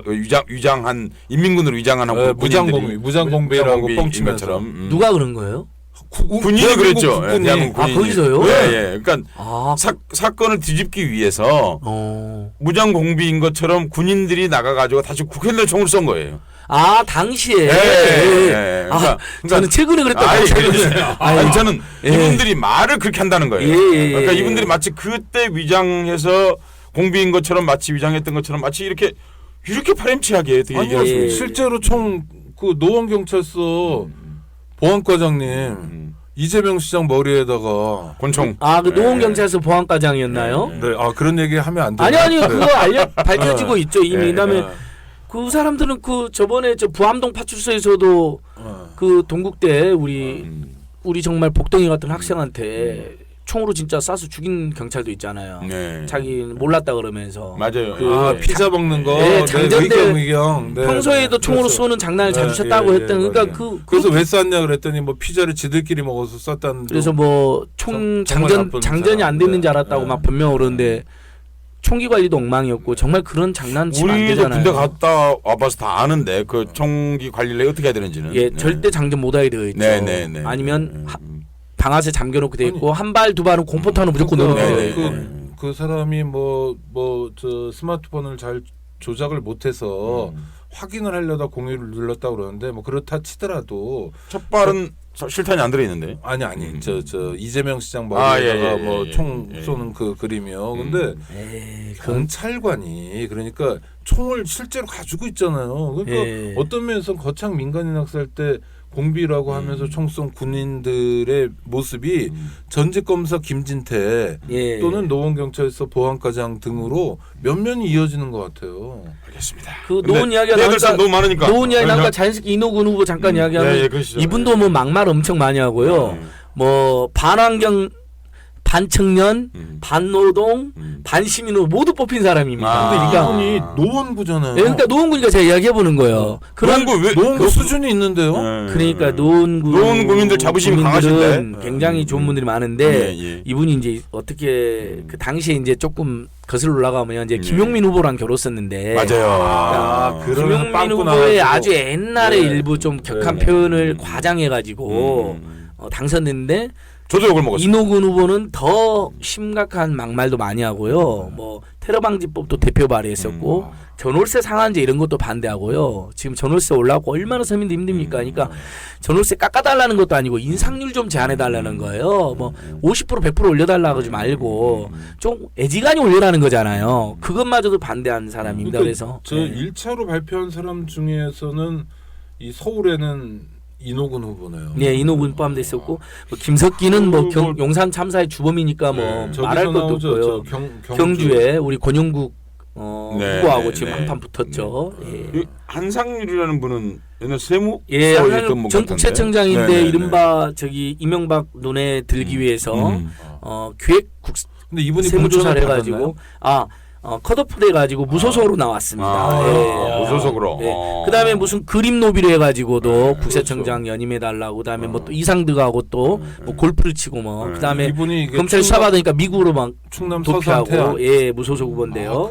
위장한 인민군으로 위장한 무장공비라고 뻥치면서 것처럼 누가 그런 거예요? 군인이 그랬죠. 국군이. 대한민국 군인이. 거기서요? 예. 그러니까 사건을 뒤집기 위해서 무장공비인 것처럼 군인들이 나가가지고 다시 국회의원들 총을 쏜 거예요. 당시에. 그러니까 저는 최근에 그랬다고. 저는 이분들이 말을 그렇게 한다는 거예요. 그러니까 이분들이 마치 그때 위장해서 공비인 것처럼 마치 위장했던 것처럼 마치 이렇게 파렴치하게 어떻게 얘기할 수 있어요. 실제로 그 노원 경찰서 보안과장님 이재명 시장 머리에다가 권총. 그 노원 경찰서 보안과장이었나요? 네. 네, 그런 얘기 하면 안 돼요. 아니 그거 밝혀지고 있죠 이미. 그다음에 네. 그 사람들은 그 저번에 저 부암동 파출소에서도 그 동국대 우리 정말 복덩이 같은 학생한테 총으로 진짜 쏴서 죽인 경찰도 있잖아요. 네. 자기 몰랐다 그러면서. 맞아요. 그 피자 먹는 거. 네, 장전대 의경. 네, 평소에도 네. 총으로 그렇죠. 쏘는 장난을 자주 네, 쳤다고 예, 했던. 예, 그러니까 맞아요. 그 그래서 왜 쐈냐 그랬더니 뭐 피자를 지들끼리 먹어서 쐈다는. 그래서 뭐 총 정말 나쁜 장전이 안 됐는 줄 알았다고 네. 막 변명 오르는데 총기 관리도 엉망이었고 정말 그런 장난치면 안 우리도 되잖아요. 군대 갔다 와봐서 다 아는데 그 총기 관리를 어떻게 해야 되는지는. 예, 절대 장전 못하게 되어 있죠. 네. 아니면 방아쇠 잠겨놓고 돼 있고 한 발 두 발은 공포탄으로 무조건 그러니까 넣어놓고 네, 되어 네. 있고. 그 사람이 저 스마트폰을 잘 조작을 못해서 확인을 하려다 공유를 눌렀다 그러는데 뭐 그렇다 치더라도 첫 발은 실탄이 안 들어 있는데. 아니 저 이재명 시장 머리에다가 예, 뭐 예, 총 예. 쏘는 그 그림이요. 근데 에이, 경찰관이 그러니까 총을 실제로 가지고 있잖아요. 그러니까 예. 어떤 면에서 거창 민간인 학살 때 공비라고 하면서 총 쏜 군인들의 모습이 전직 검사 김진태 예. 또는 노원 경찰서 보안과장 등으로 면면이 이어지는 것 같아요. 알겠습니다. 그 노원 이야기가 나오니까 너무 많으니까. 노원 이야기 나오니까 자연스럽게 이노근 후보 잠깐 이야기하면 예, 그러시죠. 이분도 뭐 막말 엄청 많이 하고요. 뭐 반환경, 반청년, 반노동, 반시민으로 모두 뽑힌 사람입니다. 그러니까 이분이 노원구잖아요. 예, 그러니까 노원구니까 제가 이야기해 보는 거예요. 그런 노원구 수준이 있는데요. 그러니까 노원구민들 자부심이 강하신데 굉장히 좋은 분들이 많은데 예. 이분이 이제 어떻게 그 당시에 이제 조금 거슬러 올라가면 이제 김용민 후보랑 결혼했었는데 맞아요. 김용민 후보의 아주 옛날에 네. 일부 좀 격한 표현을 과장해가지고 당선됐는데 저도 욕을 먹었어요. 이노근 후보는 더 심각한 막말도 많이 하고요. 뭐 테러 방지법도 대표 발의했었고 전월세 상한제 이런 것도 반대하고요. 지금 전월세 올라가고 얼마나 서민들 힘듭니까? 그러니까 전월세 깎아달라는 것도 아니고 인상률 좀 제한해달라는 거예요. 뭐 50% 100% 올려달라고 하지 말고 좀 애지간히 올려라는 거잖아요. 그것마저도 반대한 사람입니다. 그래서 저 1차로 발표한 사람 중에서는 이 서울에는 이노근 후보네요. 네, 이노근 포함돼 있었고 뭐 김석기는 뭐 용산 참사의 주범이니까 뭐 말할 것도 없고요. 경주에 우리 권영국 후보하고 지금 한판 붙었죠. 예. 한상률이라는 분은 옛날 세무 예, 있던 분 전국세청장인데 같은데. 이른바 저기 이명박 눈에 들기 위해서 기획국 근데 이분이 세무조사를 공천을 해가지고 컷오프 돼가지고 무소속으로 나왔습니다. 무소속으로. 그다음에 무슨 그림 노비를 해가지고도 국세청장 연임해달라고 그다음에 뭐 또 이상득하고 또 뭐 골프를 치고 뭐 그다음에 이분이 이게 검찰 수사 받으니까 미국으로 막 충남 도피하고 서산 예 무소속 후보인데요.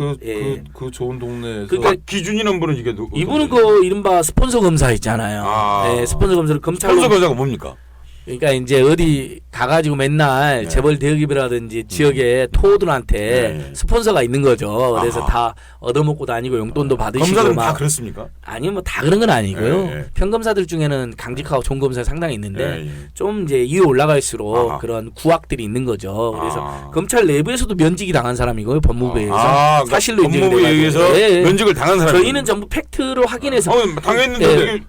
그 좋은 동네에서 그러니까 기준이는 분은 이게 이분은 그 이른바 스폰서 검사 있잖아요. 예, 스폰서 검사를 검찰로 스폰서 검사가 뭡니까? 그러니까 이제 어디 가가지고 맨날 재벌 대기업이라든지 지역의 토호들한테 스폰서가 있는 거죠. 그래서 다 얻어먹고 다니고 용돈도 받으시고 검사들은 막 다 그렇습니까? 아니 뭐 다 그런 건 아니고요. 예. 평검사들 중에는 강직하고 좋은 검사 상당히 있는데 예. 좀 이제 위에 올라갈수록 아하. 그런 구악들이 있는 거죠. 그래서 검찰 내부에서도 면직이 당한 사람이고요. 법무부에서 그러니까 사실로 법무부에 의해서 인정돼가지고. 면직을 당한 사람. 저희는 전부 팩트로 확인해서 당했는데 예. 되게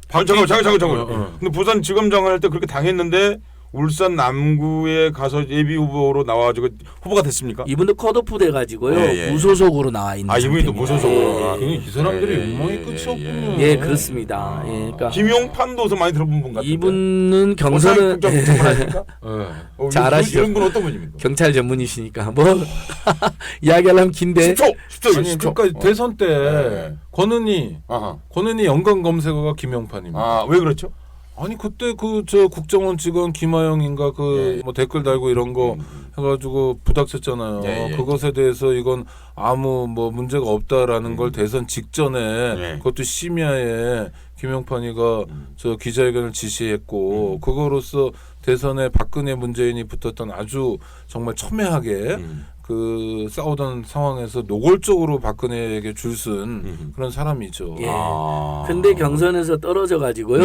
잠깐. 근데 부산 지검장 할 때 그렇게 당했는데 울산 남구에 가서 예비 후보로 나와가지고 후보가 됐습니까? 이분도 컷오프 돼가지고요. 예. 무소속으로 나와 있는. 이분이 또 상태입니다. 무소속으로. 이 사람들이 예, 욕망이 예, 끝이 예, 없군요. 예, 그렇습니다. 예, 그러니까 김용판도 어서 많이 들어본 분 같은데. 이분은 경선은 예. 잘하시죠. 이런 분 어떤 분입니까? 경찰 전문이시니까 뭐 이야기하려면 긴데 10초. 아니 그러니까 대선 때 네. 권은희 연관 검색어가 김용판입니다. 왜 그렇죠? 아니 그때 저 국정원 직원 김하영인가 뭐 댓글 달고 이런 거 해가지고 부닥쳤잖아요. 그것에 대해서 이건 아무 뭐 문제가 없다라는 걸 대선 직전에 그것도 심야에 김용판이가 저 기자회견을 지시했고 그거로서 대선에 박근혜 문재인이 붙었던 아주 정말 첨예하게 그 싸우던 상황에서 노골적으로 박근혜에게 줄쓴 그런 사람이죠. 예. 근데 경선에서 떨어져 가지고요.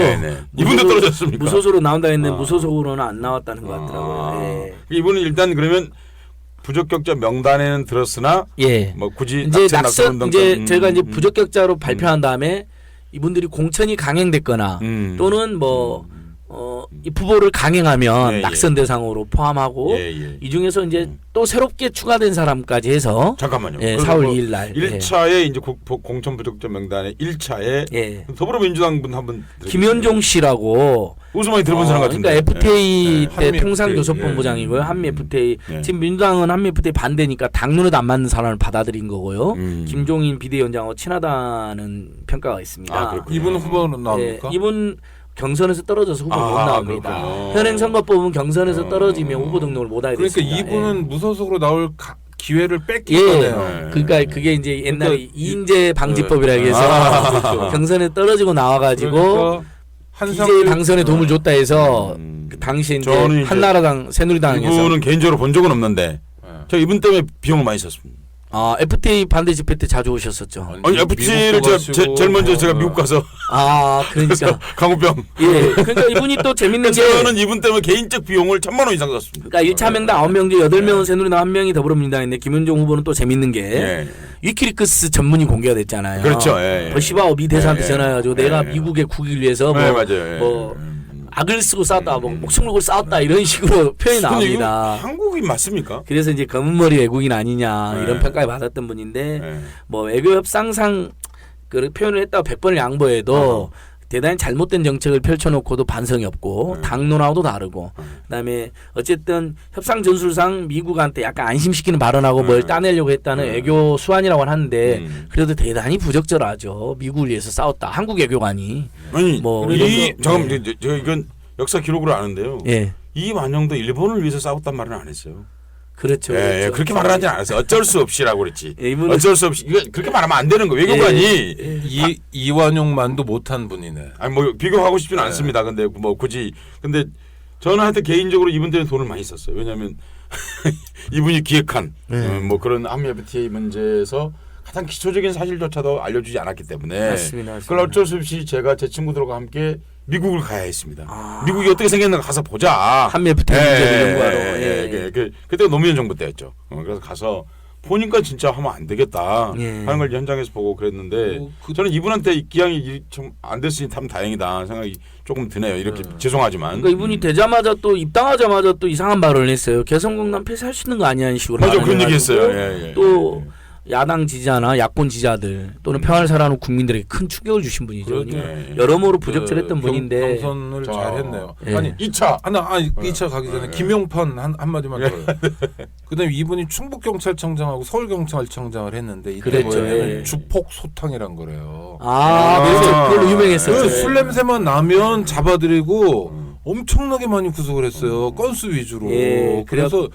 이분도 떨어졌습니까? 무소속으로 나온다 했는데 무소속으로는 안 나왔다는 것 같더라고요. 예. 이분은 일단 그러면 부적격자 명단에는 들었으나 뭐 굳이 이제 낙선 이제 저희가 이제 부적격자로 발표한 다음에 이분들이 공천이 강행됐거나 또는 뭐 이 부보를 강행하면 예, 예. 낙선 대상으로 포함하고 예, 예. 이 중에서 이제 또 새롭게 추가된 사람까지 해서 잠깐만요. 예, 그래서 4월 뭐 2일 날 1차에 이제 공천 부적자 명단에 1차에 예. 더불어민주당 분 한분 김현종 씨라고 우스만이 들어본 사람 같은데. 그러니까 FTA 예, 때 한미 통상교섭본부장이고요. 한미 FTA 예. 지금 민주당은 한미 FTA 반대니까 당론에도 안 맞는 사람을 받아들인 거고요. 음. 김종인 비대위원장하고 친하다는 평가가 있습니다. 아, 그렇군요. 이분 후보는 나옵니까? 예, 이분 경선에서 떨어져서 후보 못 나옵니다. 그렇군요. 현행 선거법은 경선에서 떨어지면 후보 등록을 못 하게 그러니까 됐습니다. 이분은 무소속으로 나올 기회를 뺏긴 예. 거네요. 그러니까 그게 이제 옛날에 그러니까 이인재 방지법이라 해서 그렇죠. 경선에 떨어지고 나와가지고 그러니까 DJ 당선에 도움을 줬다 해서 음. 그 당시에 이제 저는 이제 한나라당 새누리당에서 이분은 개인적으로 본 적은 없는데 네. 저 이분 때문에 비용을 많이 썼습니다. FTA 반대 집회 때 자주 오셨었죠. 아니 FTA를 제일 먼저 제가 미국 가서 그러니까 강우병. 예, 그러니까 이분이 또 재밌는 게 저는 이분 때문에 개인적 비용을 1,000만 원 이상 썼습니다. 그러니까 1차 명단 9명 중 8명은 새누리당 1명이 더불어민주당인데 김은종 후보는 또 재밌는 게 예. 위키리크스 전문이 공개가 됐잖아요. 그렇죠. 예. 버시바 미 대사한테 예. 전화해가지고 내가 예. 미국의 국익을 위해서 네, 맞아요. 예. 뭐 악을 쓰고 싸웠다, 뭐 목숨 걸고 싸웠다 이런 식으로 표현이 근데 이거 나옵니다. 한국인 맞습니까? 그래서 이제 검은머리 외국인 아니냐 네. 이런 평가를 받았던 분인데 예. 뭐 외교 협상상 그 표현을 했다고 100번을 양보해도 대단히 잘못된 정책을 펼쳐놓고도 반성이 없고 당론하고도 다르고 그다음에 어쨌든 협상 전술상 미국한테 약간 안심시키는 발언하고 뭘 따내려고 했다는 외교 수완이라고 하는데 그래도 대단히 부적절하죠. 미국을 위해서 싸웠다. 한국 외교관이 아니 뭐 이 이런 잠깐 제가 이건 역사 기록으로 아는데요. 예 이완용도 일본을 위해서 싸웠단 말은 안 했어요. 그렇죠. 예, 그렇죠. 그렇게 말을 하지 않았어요. 어쩔 수 없이라고 그랬지. 예, 이분은- 어쩔 수 없이 이거 그렇게 말하면 안 되는 거. 외교관이 이완용만도 못한 분이네. 아니 뭐 비교하고 싶지는 않습니다. 근데 뭐 굳이 근데 저는 하여튼 개인적으로 이분 때문에 돈을 많이 썼어요. 왜냐하면 이분이 기획한 뭐 그런 한미 FTA 문제에서 가장 기초적인 사실조차도 알려주지 않았기 때문에 맞습니다. 그걸 어쩔 수 없이 제가 제 친구들과 함께 미국을 가야 했습니다. 미국이 어떻게 생겼는가 가서 보자. 한미 FTA 문제를 연구하러. 예. 그때가 노무현 정부 때였죠. 그래서 가서 보니까 진짜 하면 안 되겠다 예. 하는 걸 현장에서 보고 그랬는데 저는 이분한테 이 기왕이 좀 안 됐으니 참 다행이다 생각이 조금 드네요. 이렇게 죄송하지만. 그러니까 이분이 되자마자 또 입당하자마자 또 이상한 발언을 했어요. 개성공단 폐쇄할 수 있는 거 아니야 이 식으로. 맞아 그런 발언을 얘기 했어요. 해가지고 예, 예. 또 야당 지지자나 야권 지지자들 또는 평화를 사랑하는 국민들에게 큰 충격을 주신 분이죠. 그러게. 그러니까 여러모로 부적절했던 분인데 경선을 자, 잘했네요. 예. 아니 2차 2차 가기 전에 김용판 한마디만 더요. 그다음에 이분이 충북경찰청장하고 서울경찰청장을 했는데 이때 그랬죠. 뭐냐면 예. 주폭 소탕이란 거래요. 그래서 그걸로 유명했었죠. 그 술 냄새만 나면 잡아들이고 엄청나게 많이 구속을 했어요. 건수 위주로. 예, 그래서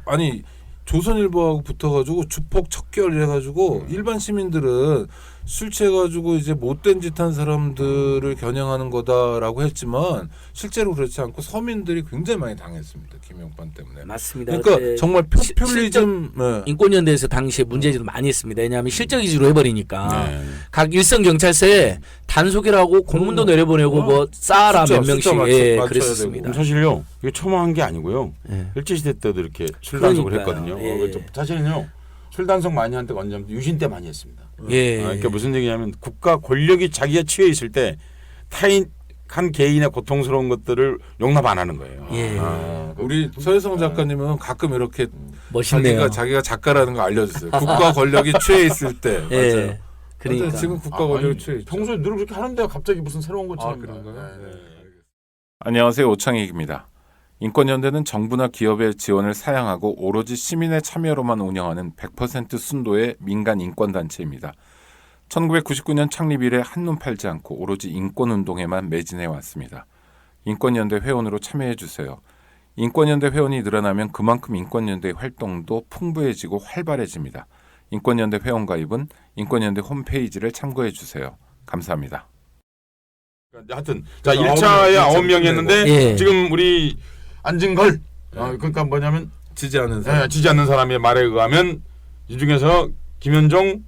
아니 조선일보하고 붙어가지고 주폭 척결 해가지고 일반 시민들은 술 취해가지고 이제 못된 짓 한 사람들을 겨냥하는 거다라고 했지만 실제로 그렇지 않고 서민들이 굉장히 많이 당했습니다. 김용판 때문에. 맞습니다. 그러니까 정말 포퓰리즘 네. 인권연대에서 당시에 문제제도 많이 했습니다. 왜냐하면 실적 위주로 해버리니까 네. 각 일선 경찰서에 단속이라고 공문도 내려보내고 뭐 쌓아라 숫자, 몇 명씩 숫자 맞춰야 그랬었습니다. 되고. 사실요 이게 처음한 게 아니고요. 예. 일제시대 때도 이렇게 술 단속을 그러니까요. 했거든요. 예. 그래서 사실은요 술 단속 많이 한 때가 언제냐면 유신 때 많이 했습니다. 예. 그러니까 무슨 얘기냐면 국가 권력이 자기가 취해 있을 때 타인 한 개인의 고통스러운 것들을 용납 안 하는 거예요. 예. 우리 서혜성 작가님은 가끔 이렇게 멋있네요. 자기가 작가라는 거 알려주세요. 국가 권력이 취해 있을 때. 예. 맞아요. 그러니까 지금 국가 권력이 취해 있죠. 평소에 늘 그렇게 하는데 갑자기 무슨 새로운 것처럼 그런가요? 네. 안녕하세요. 오창익입니다. 인권연대는 정부나 기업의 지원을 사양하고 오로지 시민의 참여로만 운영하는 100% 순도의 민간 인권단체입니다. 1999년 창립 이래 한눈 팔지 않고 오로지 인권운동에만 매진해 왔습니다. 인권연대 회원으로 참여해 주세요. 인권연대 회원이 늘어나면 그만큼 인권연대의 활동도 풍부해지고 활발해집니다. 인권연대 회원 가입은 인권연대 홈페이지를 참고해 주세요. 감사합니다. 하여튼 자 1차에 9명이었는데 예. 지금 우리 안진걸 그러니까 뭐냐면 지지 않은 사람. 지지 않는 사람의 말에 의하면 이 중에서 김현종,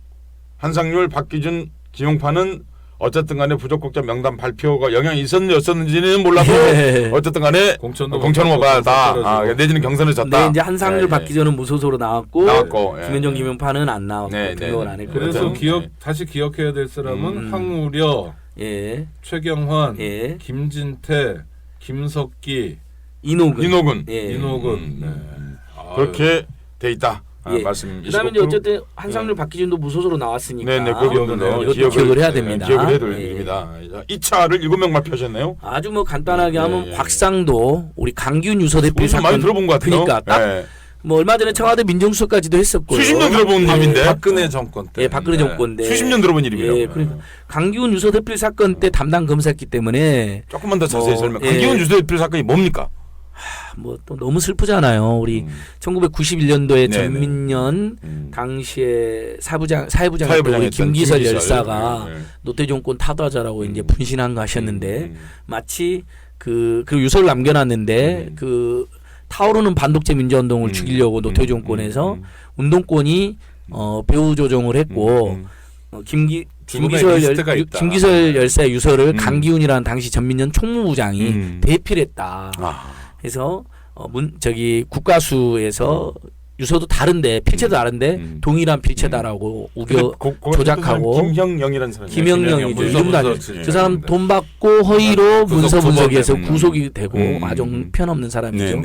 한상률, 박기준, 김용판은 어쨌든 간에 부적국자 명단 발표가 영향이 있었는지 없었는지는 몰라도 예. 어쨌든 간에 공천도 못 받았다. 내지는 경선에 졌다. 네, 이제 한상률 예, 박기전은 무소속으로 나왔고 나왔고, 김현종, 예. 김용판은 안 나왔고 네, 등록을 네, 안 네. 했고 그래서 그렇죠. 다시 기억해야 될 사람은 황우려, 예, 최경환, 예. 김진태, 김석기, 이노근. 예. 이노근. 네. 그렇게 돼 있다. 예. 말씀. 그다음에 이제 어쨌든 한상률 박기준도 무소속으로 나왔으니까. 네네, 그 기억은 이것도 기억을 해야 됩니다. 기억을 해야 예. 됩니다. 2차를 7명 발표하셨네요. 아주 뭐 간단하게 예, 하면 예. 곽상도 우리 강기훈 유서대표 어디서 많이 들어본 것 같아요. 그러니까 딱 예. 뭐 얼마 전에 청와대 민정수석까지도 했었고요. 수십 년 들어본 이름인데. 박근혜 정권 때. 예, 박근혜 정권 때. 수십 년 들어본 이름이에요. 예, 그러니까 강기훈 유서대표 사건 때 담당 검사였기 때문에 조금만 더 자세히 뭐, 설명. 예. 강기훈 유서대표 사건이 뭡니까? 뭐 또 너무 슬프잖아요. 우리 1991년도에 네네. 전민년 당시에 사회부장이었던 우리 사회부장이었던 김기설 김기설. 열사가 네. 노태정권 타도하자라고 이제 분신한 거 하셨는데 음. 마치 그리고 유서를 남겨놨는데 그 타오르는 반독재 민주운동을 죽이려고 노태우 정권에서 운동권이 배후 조정을 했고 김기설 열사의 유서를 강기훈이라는 당시 전민년 총무부장이 대필 했다. 그래서 국가수에서 유서도 다른데 필체도 다른데 동일한 필체다라고 우겨 조작하고 김형영이라는 사람. 김영영이죠. 이름도 아니죠. 그 사람 돈 받고 허위로 문서 분석해서 구속이 되고 아주 형편없는 사람이죠.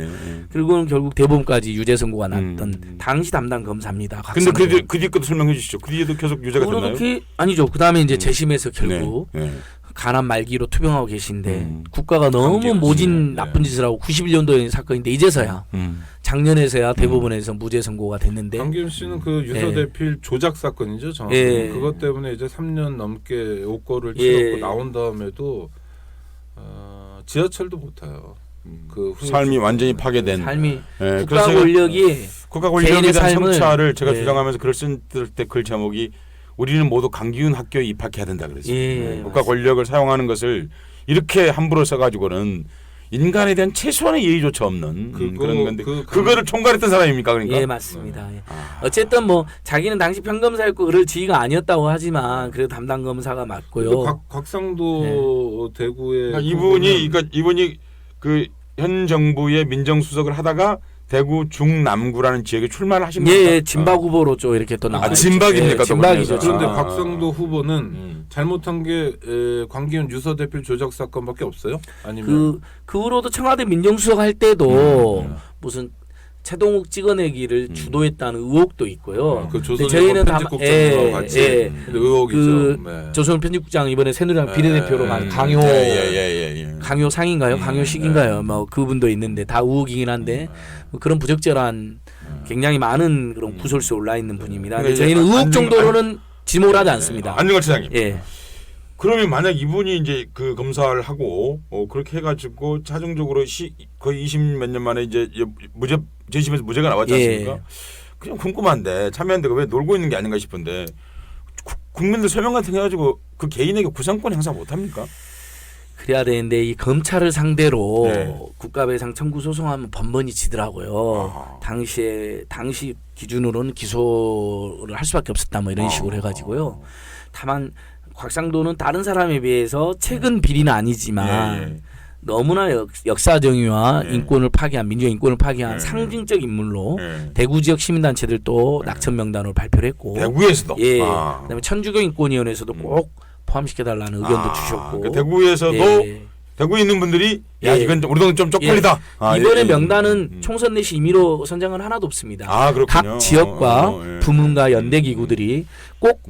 그리고 결국 대법원까지 유죄 선고가 났던 당시 담당 검사입니다. 근데 그 뒤 것도 설명해 주시죠. 그 뒤에도 계속 유죄가 됐나요? 아니죠. 그다음에 이제 재심에서 결국 가난 말기로 투병하고 계신데 국가가 너무 모진 나쁜 짓을 하고 91년도의 사건인데 이제서야 작년에서야 대법원에서 무죄 선고가 됐는데 강기훈 씨는 그 유서대필 조작 사건이죠. 정확히. 예. 그것 때문에 이제 3년 넘게 옥고를 예. 치렀고 나온 다음에도 지하철도 못 타요. 그 삶이 완전히 파괴된 삶이 예, 국가 그래서 권력이 국가 권력에 개인의 대한 삶을 성찰을 제가 예. 주장하면서 글을 쓸 때 글 제목이 우리는 모두 강기훈 학교에 입학해야 된다 그랬어요. 예, 국가 권력을 사용하는 것을 이렇게 함부로 써가지고는 인간에 대한 최소한의 예의조차 없는 그런 건데 그거를 총괄했던 사람입니까 그러니까? 예 맞습니다. 예. 어쨌든 뭐 자기는 당시 평검사였고 그럴 지위가 아니었다고 하지만 그래도 담당 검사가 맞고요. 곽상도 대구의 이분이 그 현 정부의 민정수석을 하다가 대구 중남구라는 지역에 출마를 하신 겁니까? 예, 진박 후보로 좀 이렇게 또 나왔죠. 진박입니까? 예, 진박이죠. 그런데 곽상도 후보는 잘못한 게 광기훈 유서대필 조작 사건밖에 없어요? 아니면 그 후로도 청와대 민정수석 할 때도 무슨 최동욱 찍어내기를 주도했다는 의혹도 있고요. 그 조선일보 저희는 편집국장과 같이 의혹이죠. 조선일보 편집국장 이번에 새누리당 비례대표로 간 강요 상인가요? 강요식인가요? 뭐 그분도 있는데 다 의혹이긴 한데 그런 부적절한 굉장히 많은 그런 구설수에 올라 있는 분입니다. 근데 저희는 의혹 정도로는 지목을 하지 않습니다. 안중걸 차장님. 예. 그러면 만약 이분이 이제 그 검사를 하고 그렇게 해가지고 최종적으로 거의 20몇 년 만에 이제 무죄 재심에서 무죄가 나왔지 않습니까? 그냥 궁금한데 참여연대가 왜 놀고 있는 게 아닌가 싶은데 국민들 설명 같은 거 해가지고 그 개인에게 구상권 행사 못 합니까? 그래야 되는데 이 검찰을 상대로 국가배상 청구 소송하면 번번이 지더라고요. 당시 기준으로는 기소를 할 수밖에 없었다 뭐 이런 식으로 해가지고요. 다만 곽상도는 다른 사람에 비해서 최근 비리는 아니지만 너무나 역사정의와 인권을 파괴한 민주적 인권을 파괴한 상징적 인물로 대구 지역 시민단체들도 낙천 명단으로 발표를 했고 대구에서도 그다음에 천주교 인권위원회에서도 꼭 포함시켜달라는 의견도 주셨고 그러니까 대구에서도 대구에 있는 분들이 야 이건 우리 동네 좀 쪽팔리다. 이번에 명단은 총선 내시 임의로 선정은 하나도 없습니다. 그렇군요. 각 지역과 부문과 연대 기구들이 꼭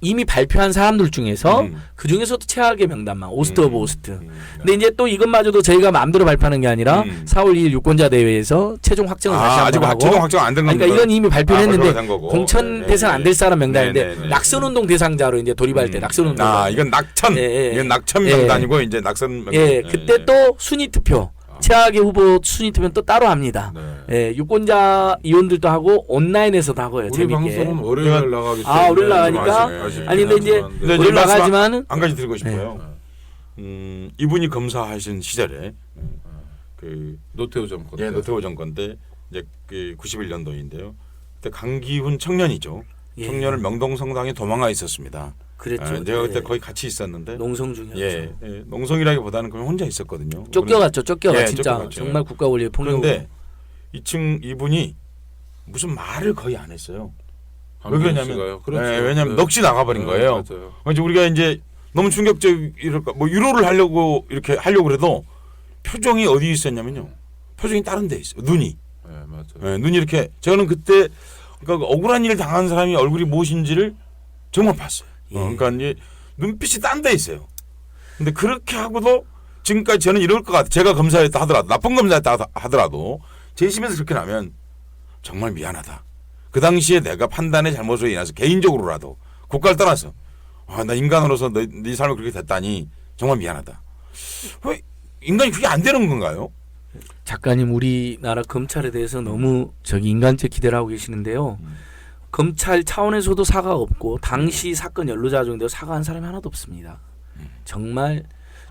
이미 발표한 사람들 중에서 그 중에서도 최악의 명단만 오스트 오브 오스트. 근데 이제 또 이것마저도 저희가 마음대로 발표하는 게 아니라 4월 2일 유권자 대회에서 최종 확정을 다시 한번 하고. 최종 확정 안 된 겁니다. 그러니까 이건 이미 발표를 했는데 공천 대상 안 될 사람 명단인데 낙선운동 대상자로 이제 돌입할 때 낙선운동. 이건 낙천. 이건 낙천 명단이고 이제 낙선 명단. 그때 또 순위 투표. 최악의 후보 순위 투표는 또 따로 합니다. 유권자 위원들도 하고 온라인에서도 하고요. 우리 재밌게. 방송은 월요일 나가기 때문에 월요일 나가니까 아니 근데 이제 월요일 나가지만은 한 가지 드리고 싶어요. 이분이 검사하신 시절에 그 노태우 정권 노태우 정권 때 이제 그 91년도인데요. 그때 강기훈 청년이죠. 청년을 명동성당에 도망가 있었습니다. 그랬죠. 제가 그때 거의 같이 있었는데 농성 중이었죠. 농성이라기보다는 그냥 혼자 있었거든요. 쫓겨갔죠. 진짜 쫓겨갔죠. 정말 국가 권력의 폭력으로. 그런데 이분이 무슨 말을 거의 안 했어요. 왜 그러냐면 왜냐면 넋이 나가버린 거예요. 그래서 우리가 이제 너무 충격적이랄까 뭐 위로를 하려고 이렇게 하려고 그래도 표정이 어디 있었냐면요. 표정이 다른 데 있어요. 눈이. 네, 맞아요. 네, 눈이 이렇게 저는 그때 그러니까 억울한 일을 당한 사람이 얼굴이 무엇인지를 정말 봤어요. 그러니까 이제 눈빛이 딴 데 있어요. 근데 그렇게 하고도 지금까지 저는 이럴 것 같아요. 제가 검사했다 하더라도 나쁜 검사했다 하더라도 재심에서 그렇게 나면 정말 미안하다. 그 당시에 내가 판단의 잘못으로 인해서 개인적으로라도 국가를 떠나서 나 인간으로서 네 삶을 그렇게 됐다니 정말 미안하다. 왜 인간이 그게 안 되는 건가요? 작가님 우리나라 검찰에 대해서 너무 인간적 기대를 하고 계시는데요. 검찰 차원에서도 사과가 없고 당시 사건 연루자중에도 사과한 사람이 하나도 없습니다. 정말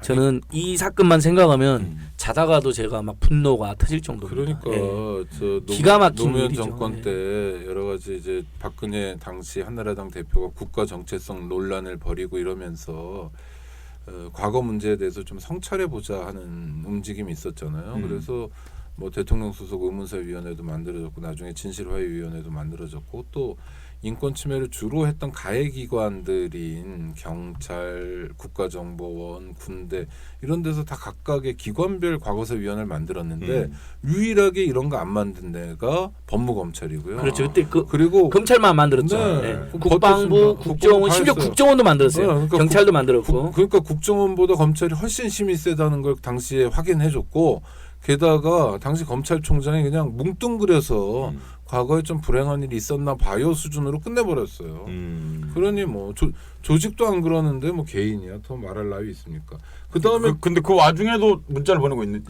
저는 이 사건만 생각하면 자다가도 제가 막 분노가 터질 정도입니다. 그러니까 저 기가 막힌 노무현 일이죠. 정권 때 여러 가지 이제 박근혜 당시 한나라당 대표가 국가 정체성 논란을 벌이고 이러면서 과거 문제에 대해서 좀 성찰해 보자 하는 움직임이 있었잖아요. 그래서 뭐 대통령 소속 의문사위원회도 만들어졌고 나중에 진실화해위원회도 만들어졌고 또 인권 침해를 주로 했던 가해기관들인 경찰, 국가정보원, 군대 이런 데서 다 각각의 기관별 과거사위원회를 만들었는데 유일하게 이런 거 안 만든 데가 법무검찰이고요. 그렇죠. 그때 그리고 검찰만 만들었죠. 네. 네. 그거 국방부, 어떻습니까? 국정원, 심지어 했어요. 국정원도 만들었어요. 네, 그러니까 경찰도 만들었고. 그러니까 국정원보다 검찰이 훨씬 힘이 세다는 걸 당시에 확인해줬고 게다가 당시 검찰총장이 그냥 뭉뚱그려서 과거에 좀 불행한 일이 있었나 봐요 수준으로 끝내버렸어요. 그러니 뭐 조직도 안 그러는데 뭐 개인이야 더 말할 나위 있습니까? 그 다음에 근데 그 와중에도 문자를 보내고 있는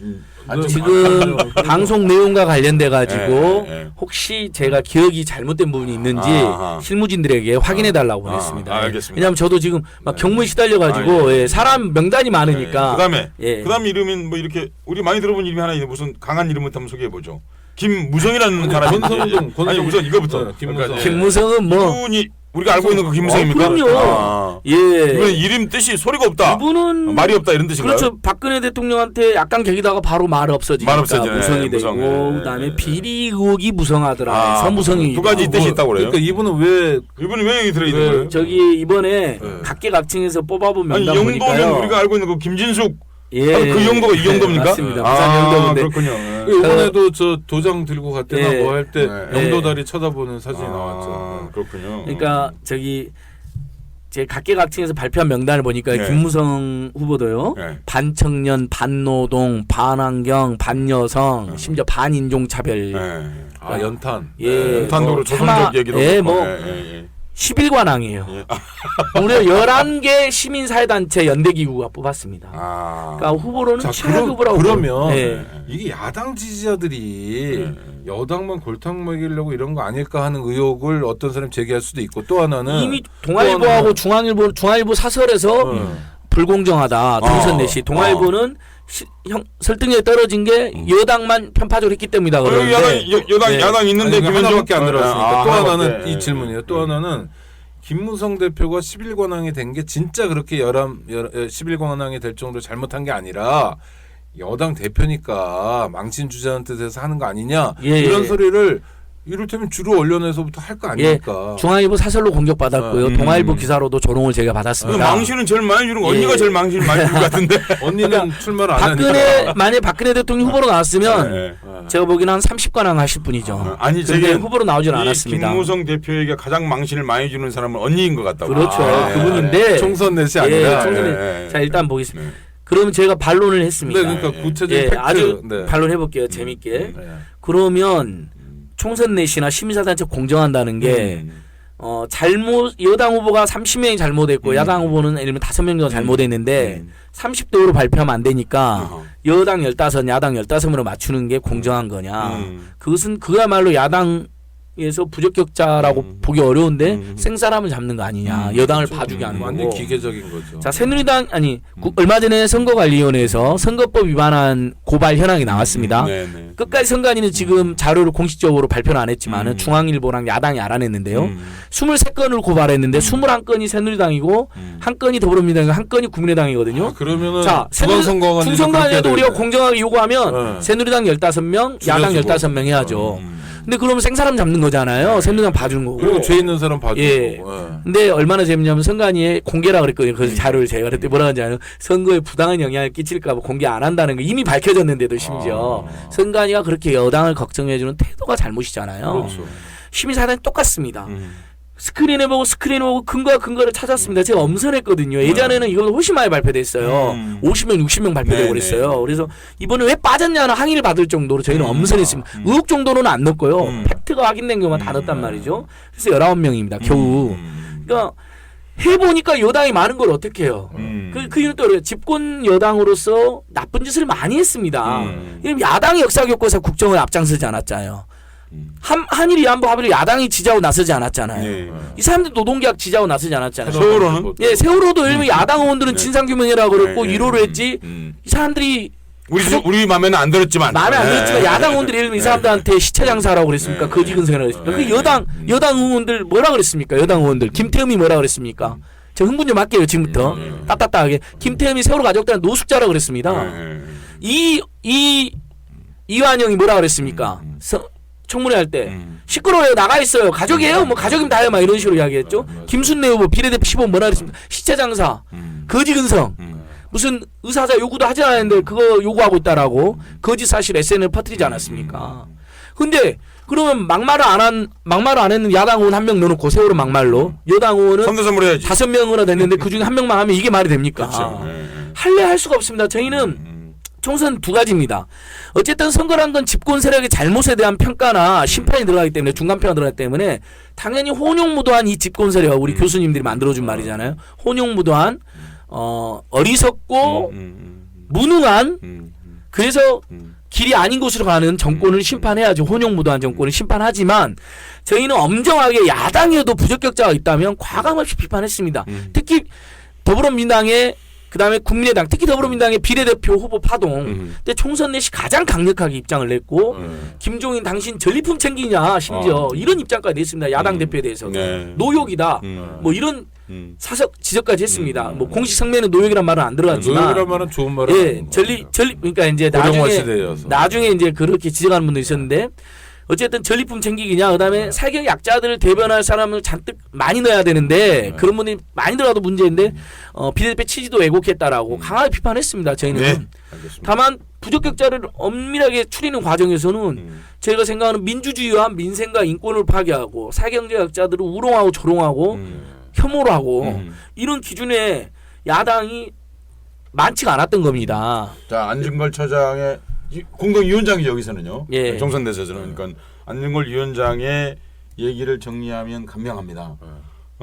지금 방송 내용과 관련돼 가지고 예. 혹시 제가 기억이 잘못된 부분이 있는지 아하. 실무진들에게 확인해 달라고 보냈습니다. 알겠습니다. 왜냐하면 저도 지금 막 경무에 시달려 가지고 사람 명단이 많으니까. 그다음에 예. 그다음 이름은 뭐 이렇게 우리 많이 들어본 이름이 하나 있는데 무슨 강한 이름부터 한번 소개해 보죠. 김무성이라는 사람이 권성동, 아니 우선 이거부터 네, 김무성. 김무성은 뭐 이분이 우리가 알고 있는 그 김무성입니까? 그럼요. 예. 이분은 이름 뜻이 소리가 없다. 이분은 말이 없다 이런 뜻인가요? 그렇죠. 박근혜 대통령한테 약간 격이다가 바로 말 없어지니까 말 없어지네. 무성이 되고 무성. 예. 그다음에 비리 의혹이 무성하더라. 선무성이 두 가지 뜻이 있다고 그래요. 그러니까 이분은 왜 이분이 왜 여기 들어 있는 왜? 거예요? 저기 이번에 네. 각계각층에서 뽑아본 아니 명단 영도면 보니까요. 우리가 알고 있는 그 김진숙 예. 그 영도가 이 영도입니까? 맞습니다. 부산 영도인데 그렇군요. 이번에도 저 도장 들고 갈 때나 예. 뭐 할 때 네. 영도다리 쳐다보는 사진이 나왔죠. 그렇군요. 그러니까 제 각계각층에서 발표한 명단을 보니까 네. 김무성 후보도요. 네. 반청년, 반노동, 반환경, 반여성, 심지어 반인종차별. 네. 아 연탄. 예. 연탄도로 차마- 조선족 얘기도 예, 그렇고. 뭐 예, 예, 예. 11관왕이에요. 예. 무려 11개 시민사회단체 연대기구가 뽑았습니다. 그러니까 후보로는 자, 최악 후보라고. 그러면 예. 이게 야당 지지자들이 여당만 골탕 먹이려고 이런 거 아닐까 하는 의혹을 어떤 사람이 제기할 수도 있고 또 하나는 이미 동아일보하고 중앙일보 사설에서 불공정하다. 동선 내시. 동아일보는 설득력이 떨어진 게 여당만 편파적으로 했기 때문이다 그러는데 야당 있는데 아니, 김현정 하나밖에 안 들어왔으니까 또 하나는 하나밖에. 이 질문이에요. 또 하나는 김무성 대표가 11관왕이 된 게 진짜 그렇게 11관왕이 될 정도로 잘못한 게 아니라 여당 대표니까 망신 주자는 뜻에서 하는 거 아니냐 이런 소리를 이를테면 주로 언론에서부터 할 거 아닙니까? 중앙일보 사설로 공격받았고요. 동아일보 기사로도 조롱을 제가 받았습니다. 망신은 제일 많이 주는 거 언니가 제일 망신을 많이 주는 것 같은데. 언니는 출마를 안 하니까. 만약에 박근혜 대통령 후보로 나왔으면 제가 보기에는 한 30관왕 하실 분이죠. 아니 근데 후보로 나오질 않았습니다. 김무성 대표에게 가장 망신을 많이 주는 사람은 언니인 것 같다고. 그렇죠. 그분인데 총선 넷이 아니라. 자 일단 보겠습니다. 그러면 제가 반론을 했습니다. 네, 그러니까 구체적인 팩트. 아주 반론해 볼게요. 재밌게. 그러면 총선 내시나 시민사단체 공정한다는 게 여당 후보가 30명이 잘못했고 야당 후보는 예를 들면 5명 정도 잘못했는데 30대5로 발표하면 안 되니까 여당 15, 야당 15으로 맞추는 게 공정한 거냐. 그것은 그야말로 야당에서 부적격자라고 보기 어려운데 생사람을 잡는 거 아니냐. 여당을 봐주게 하는 거고. 완전 기계적인 거죠. 자, 새누리당 얼마 전에 선거관리위원회에서 선거법 위반한 고발 현황이 나왔습니다. 끝까지 선관위는 지금 자료를 공식적으로 발표는 안 했지만은 중앙일보랑 야당이 알아냈는데요. 23건을 고발했는데 21건이 새누리당이고 한 건이 더불어민주당이고 한 건이 국민의당이거든요. 그러면은 자, 중선관위에도 우리가 공정하게 요구하면 새누리당 15명, 야당 15명 해야죠. 근데 그러면 생사람 잡는 거잖아요. 새누리당 봐주는 거고. 그리고 죄 있는 사람 봐주고. 예. 근데 얼마나 재밌냐면 선관위에 공개라 그랬거든요. 그 자료를 제가 그때 뭐라 하는지 아요 선거에 부당한 영향을 끼칠까 봐 공개 안 한다는 거 이미 밝혀졌는데도 심지어 선관위가 그렇게 여당을 걱정해주는 태도가 잘못이잖아요. 그렇죠. 시민사단이 똑같습니다. 스크린을 보고 근거와 근거를 찾았습니다. 제가 엄선했거든요. 예전에는 이걸 훨씬 많이 발표됐어요. 50명, 60명 발표되고 그랬어요. 그래서 이번에 왜 빠졌냐는 항의를 받을 정도로 저희는 엄선했습니다. 의혹 정도는 안 넣었고요. 팩트가 확인된 것만 다 넣었단 말이죠. 그래서 19명입니다. 겨우. 그러니까 해보니까 여당이 많은 걸 어떻게 해요. 그 이유는 또 그래요. 집권 여당으로서 나쁜 짓을 많이 했습니다. 야당이 역사교과서 국정을 앞장서지 않았잖아요. 한일 위안부 합의를 야당이 지지하고 나서지 않았잖아요. 네. 이 사람들 노동계약 지지하고 나서지 않았잖아요. 세월호는? 예, 세월호도 예를 들면 야당 의원들은 진상규명이라고 그랬고 위로를 했지. 이 사람들이 우리 마음에는 안 들었지만 마음에 안 들었지만 야당 의원들이 예를 들면 이 사람들한테 시체 장사라고 그랬습니까? 거지 근성이라고 그랬습니까? 그 여당 의원들 뭐라 그랬습니까? 여당 의원들 김태흠이 뭐라 그랬습니까? 저 흥분 좀 할게요 지금부터 따따따하게. 김태흠이 세월호 가족들한테 노숙자라고 그랬습니다. 이완영이 뭐라 그랬습니까? 청문회 할 때 시끄러워요 나가 있어요 가족이에요 뭐 가족이면 다요 막 이런 식으로 이야기했죠. 김순례 후보 비례대표 15번 뭐라 그랬습니까? 시체 장사 거지 근성 무슨 의사자 요구도 하지 않았는데 그거 요구하고 있다라고 거짓 사실 SNS에 퍼뜨리지 않았습니까? 근데 그러면 막말을 안 했는 야당 의원 한 명 넣어놓고 세월호 막말로 여당 의원은 선대선물 해야지. 5명이나 됐는데 그 중에 한 명만 하면 이게 말이 됩니까? 할래 할 수가 없습니다. 저희는 총선 두 가지입니다. 어쨌든 선거란 건 집권 세력의 잘못에 대한 평가나 심판이 들어가기 때문에 중간평가 들어가기 때문에 당연히 혼용무도한 이 집권 세력 우리 교수님들이 만들어준 말이잖아요. 혼용무도한 어리석고 무능한 그래서 길이 아닌 곳으로 가는 정권을 심판해야죠. 혼용무도한 정권을 심판하지만 저희는 엄정하게 야당에도 부적격자가 있다면 과감없이 비판했습니다. 특히 더불어민주당의 그다음에 국민의당 특히 더불어민주당의 비례대표 후보 파동 때 총선 내시 가장 강력하게 입장을 냈고 김종인 당신 전리품 챙기냐 심지어 이런 입장까지 냈습니다. 야당 대표에 대해서 노욕이다 뭐 이런 사석 지적까지 했습니다. 뭐 공식 성명에 노욕이란 말은 안 들어갔지만 노역이란 말은 좋은 말은 예 전리 그러니까 이제 나중에 이제 그렇게 지적하는 분도 있었는데 어쨌든 전리품 챙기기냐 그다음에 사격 약자들을 대변할 사람을 잔뜩 많이 넣어야 되는데 그런 분이 많이 들어가도 문제인데 비례대표 취지도 왜곡했다라고 강하게 비판했습니다. 저희는. 네. 다만 부적격자를 엄밀하게 추리는 과정에서는 저희가 생각하는 민주주의와 민생과 인권을 파괴하고 사경제 약자들을 우롱하고 조롱하고 혐오를 하고 이런 기준에 야당이 많지가 않았던 겁니다. 자 안진걸 처장의 공동위원장이 여기서는요. 예. 정선대에서는 그러니까 안진걸 위원장의 얘기를 정리하면 간명합니다.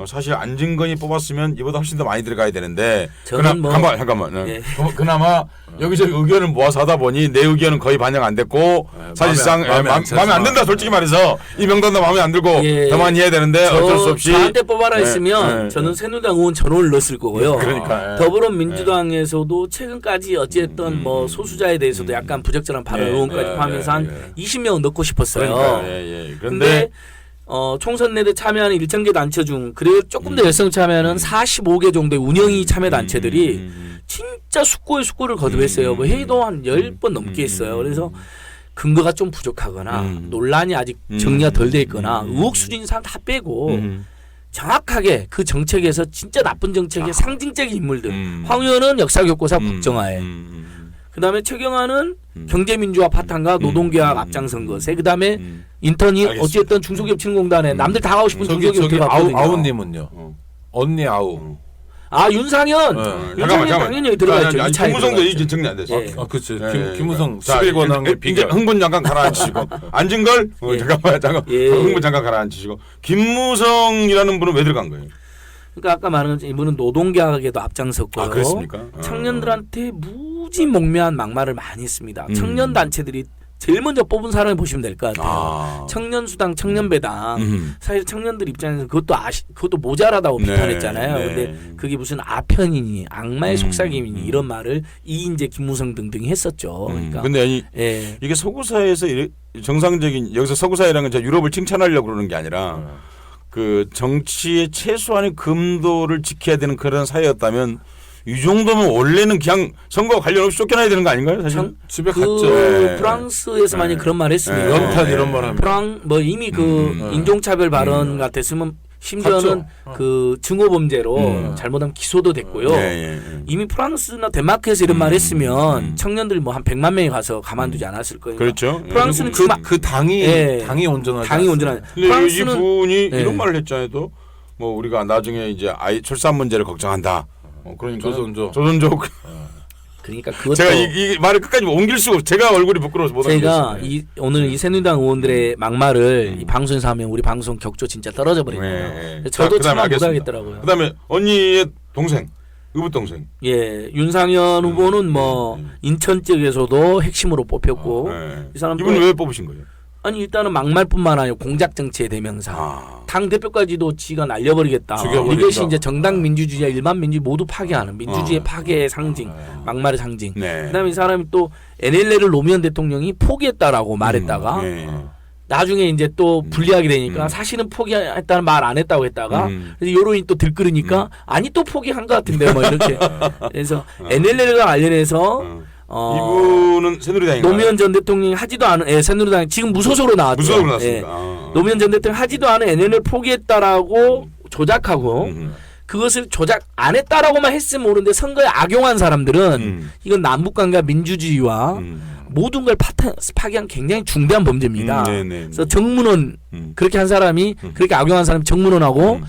사실 안진건이 뽑았으면 이보다 훨씬 더 많이 들어가야 되는데 잠깐만. 예. 그나마 여기서 의견을 모아서 하다 보니 내 의견은 거의 반영 안 됐고 사실상 마음에 안 든다 솔직히 말해서 이 명단도 마음에 안 들고 더 많이 해야 되는데 어쩔 수 없이 저한테 뽑아라 했으면 저는 새누리당 의원 전원을 넣었을 거고요. 그러니까 더불어민주당에서도 최근까지 어찌됐든 뭐 소수자에 대해서도 약간 부적절한 발언 의원까지 포함해서 한 20명 넣고 싶었어요. 그런데 총선 내에 참여하는 일정계 단체 중 그래도 조금 더 열성 참여하는 45개 정도의 운영위 참여 단체들이 진짜 숙고의 숙고를 거듭했어요. 뭐 회의도 한 10번 넘게 했어요. 그래서 근거가 좀 부족하거나 논란이 아직 정리가 덜 돼 있거나 의혹 수준인 사람 다 빼고 정확하게 그 정책에서 진짜 나쁜 정책의 상징적인 인물들 황 의원은 역사교과서 국정화에 그다음에 최경환은 경제민주화 파탄과 노동계약 앞장선 것에 그다음에 인턴이 어찌됐든 중소기업 진흥공단에 남들 다 가고 싶은 중소기업 들어갔거든요. 아우님은요. 언니 아우. 윤상현. 윤상현 당연히 들어갔죠. 김무성도 이제 정리 안 됐어. 그렇지. 김무성 11권한 이제 흥분 잠깐 가라앉히시고 안진걸 잠깐 흥분 잠깐 가라앉히시고 김무성이라는 분은 왜 들어간 거예요? 그러니까 아까 말한 이분은 노동계약에도 앞장섰고요. 그렇습니까? 청년들한테 무지 목매한 막말을 많이 했습니다. 청년 단체들이 제일 먼저 뽑은 사람을 보시면 될 것 같아요. 청년수당, 청년배당. 사실 청년들 입장에서 그것도 모자라다고 비판했잖아요. 근데 그게 무슨 아편이니 악마의 속삭임이니 이런 말을 이인재, 김무성 등등이 했었죠. 그러니까. 근데 이게 서구사회에서 정상적인 여기서 서구사회라는 건 유럽을 칭찬하려고 그러는 게 아니라 그 정치의 최소한의 금도를 지켜야 되는 그런 사회였다면 이 정도면 원래는 그냥 선거 관련 없이 쫓겨나야 되는 거 아닌가요? 사실 집에 그 갔죠. 네. 프랑스에서 만약 그런 말 했으면 연탄 이런 말 하면 뭐 이미 그 인종차별 발언 같았으면 심지어는 갔죠. 그 증오범죄로 잘못하면 기소도 됐고요. 이미 프랑스나 덴마크에서 이런 말 했으면 청년들 뭐 한 100만 명이 가서 가만두지 않았을 거예요. 그렇죠. 프랑스는 그 당이 예. 당이 온전하지. 당이 온전한. 근데 프랑스는 이분이 예. 이런 말을 했잖아요. 또 뭐 우리가 나중에 이제 아이 출산 문제를 걱정한다. 그러니까 조선족. 그러니까 그것도 제가 이 말을 끝까지 옮길 수가 없어요. 제가 얼굴이 부끄러워서 못 제가 옮겼어요. 오늘 이 새누리당 의원들의 막말을 이 방송에서 하면 우리 방송 격조 진짜 떨어져 버리네요. 저도 참아 못하겠더라고요. 그다음에 언니의 동생, 의붓 동생. 예, 윤상현 후보는 뭐 인천 쪽에서도 핵심으로 뽑혔고 이 사람도 이분은 왜 뽑으신 거예요? 아니 일단은 막말뿐만 아니라 공작 정치의 대명사. 당 대표까지도 지가 날려버리겠다. 죽여버린다. 이것이 이제 정당 민주주의와 일반 민주주의 모두 파괴하는 민주주의의 파괴의 상징, 막말의 상징. 네. 그다음에 이 사람이 또 NLL을 노무현 대통령이 포기했다라고 말했다가 나중에 이제 또 불리하게 되니까 사실은 포기했다는 말 안 했다고 했다가 그래서 여론이 또 들끓으니까 아니 또 포기한 것 같은데 뭐 이렇게 그래서 NLL과 관련해서 이분은 새누리당인가요? 노무현 전 대통령이 하지도 않은 새누리당 지금 무소속으로 나왔죠. 무소속으로 나왔습니다. 노무현 전 대통령이 하지도 않은 NLL 포기했다라고 조작하고 그것을 조작 안 했다라고만 했으면 모르는데 선거에 악용한 사람들은 이건 남북관계 민주주의와 모든 걸 파괴한 굉장히 중대한 범죄입니다. 그래서 정문원 그렇게 한 사람이 그렇게 악용한 사람이 정문원하고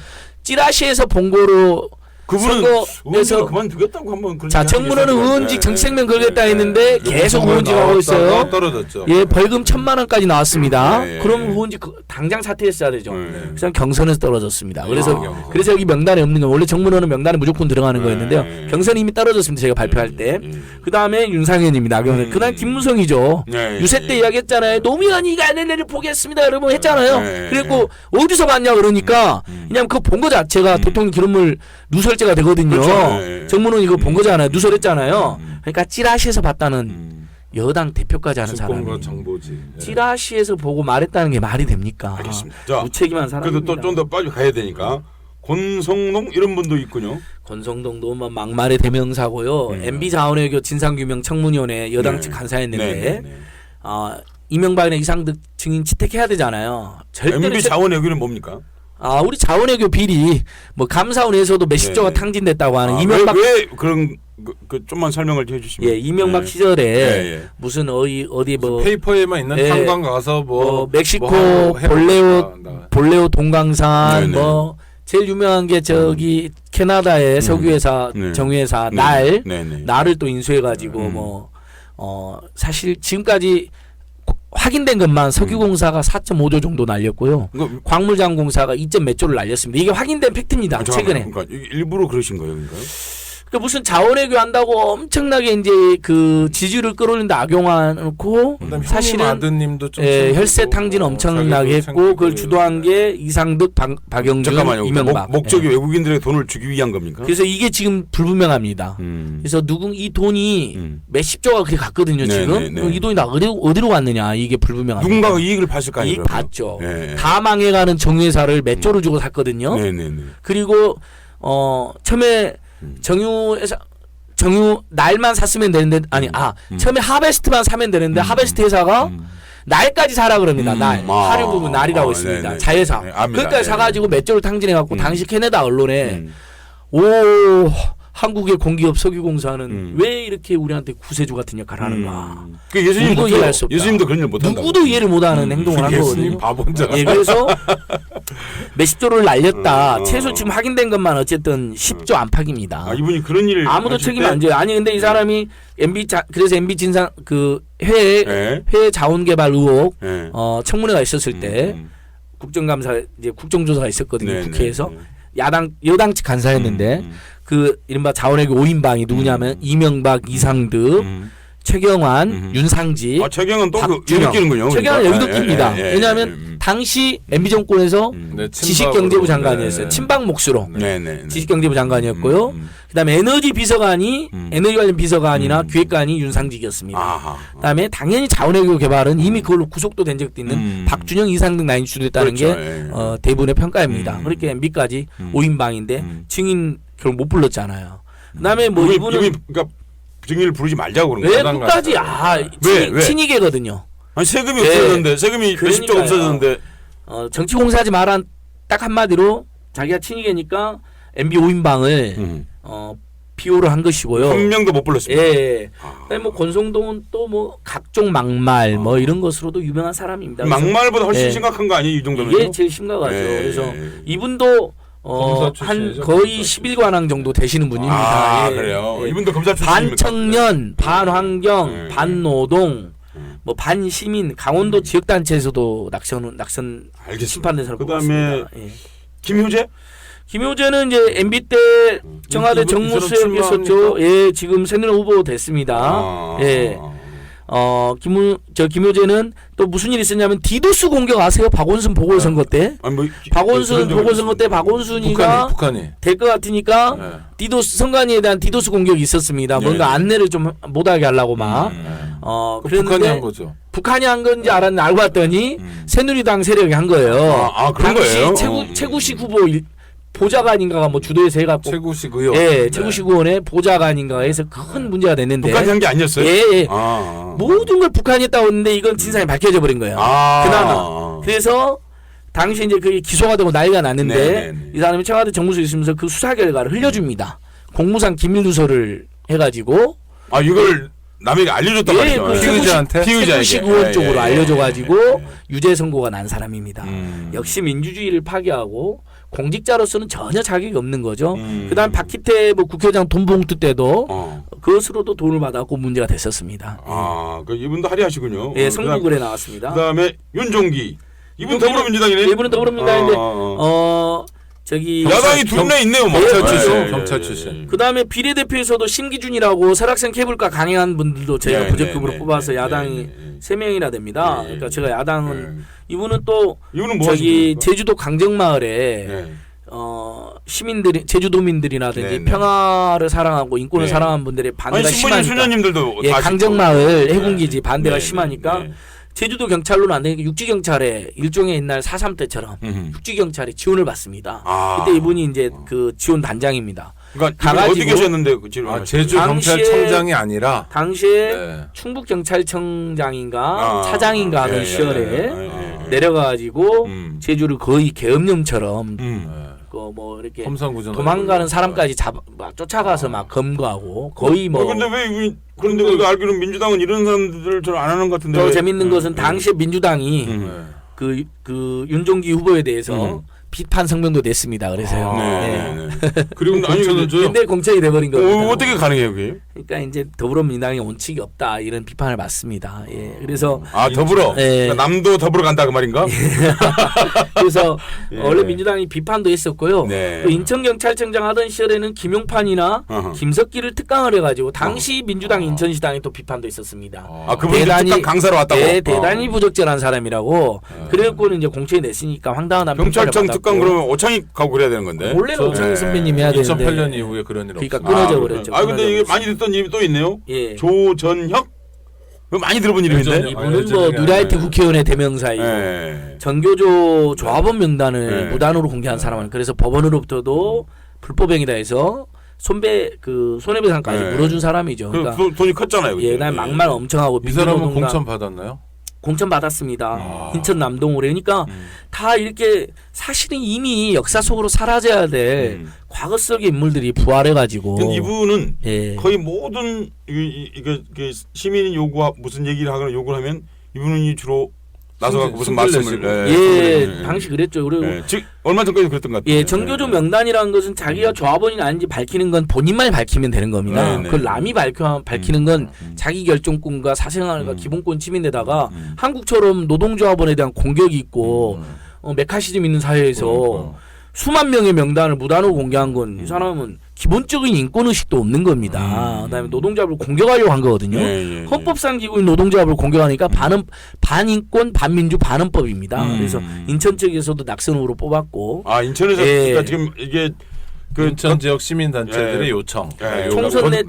찌라시에서 본고로 그분은 의원직을 그만두겠다고 한번 그런 자 얘기 정문원은 하셨어요. 의원직 정책면 걸겠다 했는데 계속 의원직 하고 있어요. 떨어졌죠. 예, 벌금 1,000만 원까지 나왔습니다. 예, 예, 그럼 예. 의원직 당장 사퇴했어야 되죠. 예. 그래서 경선에서 떨어졌습니다. 그래서 경선. 그래서 여기 명단에 없는 거 원래 정문원은 명단에 무조건 들어가는 거였는데요. 예. 경선이 이미 떨어졌습니다. 제가 발표할 때. 그 다음에 윤상현입니다. 그다음 김무성이죠. 예, 유세 때 예. 이야기했잖아요. 노무현이가 NLL을 포기했습니다. 여러분 했잖아요. 예. 그리고 어디서 봤냐 그러니까 그냥 그거 본 거 자체가 대통령 기록물 누설죄가 되거든요. 그렇죠. 예. 정문원 이거 본 거잖아요. 누설했잖아요. 그러니까 찌라시에서 봤다는 여당 대표까지 하는 주권과 사람이 정보지. 찌라시에서 보고 말했다는 게 말이 됩니까? 알겠습니다. 자, 무책임한 그래도 사람입니다. 또 좀 더 빨리 가야 되니까 권성동 이런 분도 있군요. 권성동도 뭐 막말의 대명사고요. MB 자원외교 진상규명 청문위원회 여당 측 간사했는데 이명박이나 이상득 증인 채택해야 되잖아요. 절대로 MB 자원외교는 뭡니까? 우리 자원외교 비리 뭐 감사원에서도 몇십 조가 네. 탕진됐다고 하는 이명박 왜 그런 그 좀만 설명을 해주시면. 예, 이명박 시절에 예. 무슨 어디 뭐 페이퍼에만 있는 예. 탄광 가서 뭐 멕시코 뭐 하고 볼레오 동강산 네네. 뭐 제일 유명한 게 저기 캐나다의 석유회사 네. 정유회사 네. 날을 또 인수해가지고 사실 지금까지 확인된 것만 석유공사가 4.5조 정도 날렸고요. 광물장공사가 2점 몇 조를 날렸습니다. 이게 확인된 팩트입니다. 최근에. 그러니까 일부러 그러신 거예요, 그러니까? 그러니까 무슨 자원외교 한다고 엄청나게 이제 그 지지율을 끌어올린다 악용하고 사실은 아드님도 좀 혈세 탕진 엄청나게 했고 그걸 주도한 게 이상득, 박영준, 잠깐만요. 이명박. 목적이 외국인들에게 돈을 주기 위한 겁니까? 그래서 이게 지금 불분명합니다. 그래서 이 돈이 몇십 조가 그렇게 갔거든요. 지금 이 돈이 다 어디로 갔느냐 이게 불분명합니다. 누군가가 이익을 봤을 거 아니에요? 이익 봤죠. 네. 다 망해가는 정유회사를 몇 조를 주고 샀거든요. 그리고 처음에 정유 날만 샀으면 되는데 처음에 하베스트만 사면 되는데 하베스트 회사가 날까지 사라 그럽니다. 날 하류 부분 날이라고 있습니다. 네네. 자회사. 네, 압니다. 그러니까 네. 사가지고 몇 조를 탕진해갖고 당시 캐나다 언론에 한국의 공기업 석유공사는 왜 이렇게 우리한테 구세주 같은 역할을 하는가. 그 누구도 이해할 수 없다. 예수님도 그런 일 못한다고. 누구도 이해를 못하는 행동을 한 예수님 거거든요. 바본 줄 알아. 예, 그래서 몇십 조를 날렸다. 최소 지금 확인된 것만 어쨌든 10조 안팎입니다. 이분이 그런 일을 아무도 하실 책임 때? 안 져요. 아니 근데 이 사람이 그래서 MB 진상 회해 자원개발 의혹 네. 청문회가 있었을 때 국정감사 이제 국정조사가 있었거든요. 네, 국회에서 네. 여당 측 간사였는데 그 이른바 자원외교 5인방이 누구냐면 이명박, 이상득, 최경환, 윤상지, 최경환 또 박준영. 끼는군요. 최경환 여기도 그러니까. 낍니다. 왜냐하면 당시 MB 정권에서 지식경제부 장관이었어요. 친박 몫으로 지식경제부 장관이었고요. 그다음에 에너지 비서관이 에너지 관련 비서관이나 기획관이 윤상직이었습니다. 그다음에 당연히 자원외교 개발은 이미 그걸로 구속도 된 적도 있는 박준영, 이상득 라인이 주도했다는 그렇죠. 게 대부분의 평가입니다. 그렇게 MB까지 5인방인데 증인 결국 못 불렀잖아요. 그다음에 뭐 이분은 그러니까 증인을 부르지 말자고 그런 왜 거야. 끝까지 왜? 친이계거든요. 아니 세금이 네. 없어졌는데 세금이 몇십 조 그러니까요. 없어졌는데 정치 공세하지 마라 딱 한마디로 자기가 친이계니까 MB 5인방을 비호를 한 것이고요. 한 명도 못 불렀습니다. 예. 그다음에 뭐 권성동은 또 뭐 각종 막말 뭐 이런 것으로도 유명한 사람입니다. 그래서 막말보다 훨씬 예. 심각한 거 아니에요? 이 정도면? 이게 제일 심각하죠. 예. 그래서 이분도 검사 한 출신이죠, 거의 검사 11관왕 정도 되시는 분입니다. 아 예. 그래요? 예. 이분도 검사 출신입니까? 반청년, 반환경, 예. 반노동, 뭐 반시민, 강원도 지역단체에서도 낙선 알겠습니다. 심판된 사람 그다음에 뽑았습니다. 예. 김효재? 김효재는 이제 MB 때 청와대 이 사람 정무수석 했었죠. 출마합니까? 예, 지금 새누리 후보 됐습니다. 예. 김효재는 또 무슨 일이 있었냐면 디도스 공격 아세요? 박원순 보궐선거 때. 아니 뭐 박원순 그런 적이 보궐선거 때 있습니다. 박원순이가 북한이 될 것 같으니까 네. 디도스 선관위에 대한 디도스 공격이 있었습니다. 뭔가 네. 안내를 좀 못하게 하려고 막. 북한이 한 그런데 거죠. 북한이 한 건지 알았는데 알고 봤더니 새누리당 세력이 한 거예요. 그런 당시 거예요? 최구식 후보 보좌관인가가 뭐 주도해서 해갖고 최구식 의원. 예, 최구식 의원의 보좌관인가 해서 큰 문제가 됐는데 북한이 한 게 아니었어요? 예, 예. 아. 모든 걸 북한이 했다고 했는데 이건 진상이 밝혀져 버린 거예요. 그나마. 그래서 당시 이제 그게 기소가 되고 난리가 났는데 네네네. 이 사람이 청와대 정무수에 있으면서 그 수사 결과를 흘려줍니다. 공무상 기밀누설을 해가지고 이걸 남에게 알려줬단 예, 말이죠. 그 피의자한테? 최구식 의원 쪽으로 알려줘가지고 유죄 선고가 난 사람입니다. 음. 역시 민주주의를 파괴하고 공직자로서는 전혀 자격이 없는 거죠. 음. 그다음 박희태 뭐 국회의장 돈봉투 때도 어. 그것으로도 돈을 받았고 문제가 됐었습니다. 그 이분도 할의하시군요. 예, 성북을에 나왔습니다. 그다음에 윤종기. 이분 윤종기는- 더불어민주당이네. 이분은 더불어민주당인데 저기 야당이 둘이나 있네요. 뭐. 경찰 예, 출신. 예, 경찰 출신. 그다음에 비례대표에서도 심기준이라고 설악산 케이블카 강행한 분들도 저희가 네, 부적급으로 네, 뽑아서 네, 야당이 네, 네. 3명이나 됩니다. 네, 그러니까 제가 야당은 네. 이분은 또 이분은 뭐 저기 하시는 겁니까? 제주도 강정마을에 네. 시민들이 제주도민들이라든지 네, 네. 평화를 사랑하고 인권을 네. 사랑하는 분들의 아니 반대가 신부님 심하니까 수녀님들도 예, 다 강정마을 아시고. 해군기지 반대가 네, 심하니까 네, 네. 제주도 경찰로는 안 되니까 육지경찰에 일종의 옛날 4.3 때처럼 음. 육지경찰에 지원을 받습니다. 아. 그때 이분이 이제 그 지원 단장입니다. 그러니까 가가지고- 어디 계셨는데 그 지금 제주 당시에- 경찰청장이 아니라 당시에 네. 충북경찰청장인가 차장인가 하던 예, 시절에 예. 내려가가지고 음. 제주를 거의 계엄령처럼 음. 그 뭐 이렇게 험상구전 도망가는 사람까지 막 쫓아가서 막 검거하고 거의 뭐 근데 왜 그런데 우리가 알기로는 민주당은 이런 사람들 잘 안 하는 것 같은데. 더 왜? 재밌는 것은 당시에 민주당이 음. 그 윤종기 후보에 대해서 비판 성명도 냈습니다. 그래서요. 네. 네. 그리고 아니 근데 공천이 돼버린 겁니다. 어떻게 가능해요, 그게? 그러니까 이제 더불어민주당의 원칙이 없다 이런 비판을 받습니다. 예. 그래서 더불어. 예. 그러니까 남도 더불어 간다 그 말인가? 그래서 예. 원래 민주당이 비판도 했었고요. 네. 또 인천경찰청장 하던 시절에는 김용판이나 어허. 김석기를 특강을 해가지고 당시 민주당 인천시당이 또 비판도 있었습니다. 그분이 특강 강사로 왔다고. 네, 대단히 부적절한 사람이라고. 그래갖고는 이제 공천이 냈으니까 황당한 경찰청 평가를 특강 받았고. 그러면 오창익 가고 그래야 되는 건데. 원래는 오창희 네. 선배님이 해야 되는데 2008년 이후에 그런 일 그러니까 없습니다. 끊어져 그래요? 버렸죠. 근데 이게 끊어져 많이 듣던 이름이 또 있네요. 예. 조전혁? 그거 많이 들어본 이름인데. 조전혁. 이분은 예전에 뭐 누라이트 네. 국회의원의 대명사이고 예. 전교조 조합원 명단을 네. 무단으로 공개한 사람은 그래서 법원으로부터도 불법행위다 해서 손해배상까지 네. 물어준 사람이죠. 그러니까 돈이 컸잖아요. 그때. 예, 난 막말 엄청 하고 이 사람은 민주노동당 공천 받았나요? 공천 받았습니다. 인천 남동으로 그러니까 다 이렇게 사실은 이미 역사 속으로 사라져야 될 과거 속의 인물들이 부활해가지고 근데 이분은 예. 거의 모든 이게 시민이 요구하 무슨 얘기를 하거나 요구를 하면 이분이 주로 나서갖고 무슨 승질 말씀을 예, 당시 그랬죠. 그리고 즉 얼마 전까지 그랬던 것 같아요. 예, 정교조 명단이라는 것은 자기가 조합원이 아닌지 밝히는 건 본인만 밝히면 되는 겁니다. 네, 네. 그걸 남이 밝히는 건 자기 결정권과 사생활과 기본권 침해인데다가 한국처럼 노동조합원에 대한 공격이 있고 메카시즘 있는 사회에서 수만 명의 명단을 무단으로 공개한 건 이 사람은 기본적인 인권의식도 없는 겁니다. 그다음에 노동조합을 공격하려고 한 거거든요. 예. 헌법상 기구인 노동조합을 공격하니까 반인권, 반민주, 반헌법입니다. 그래서 인천 측에서도 낙선 후보로 뽑았고 인천에서 예. 그러니까 지금 이게 인천 지역 시민단체들의 예. 요청. 예. 총선내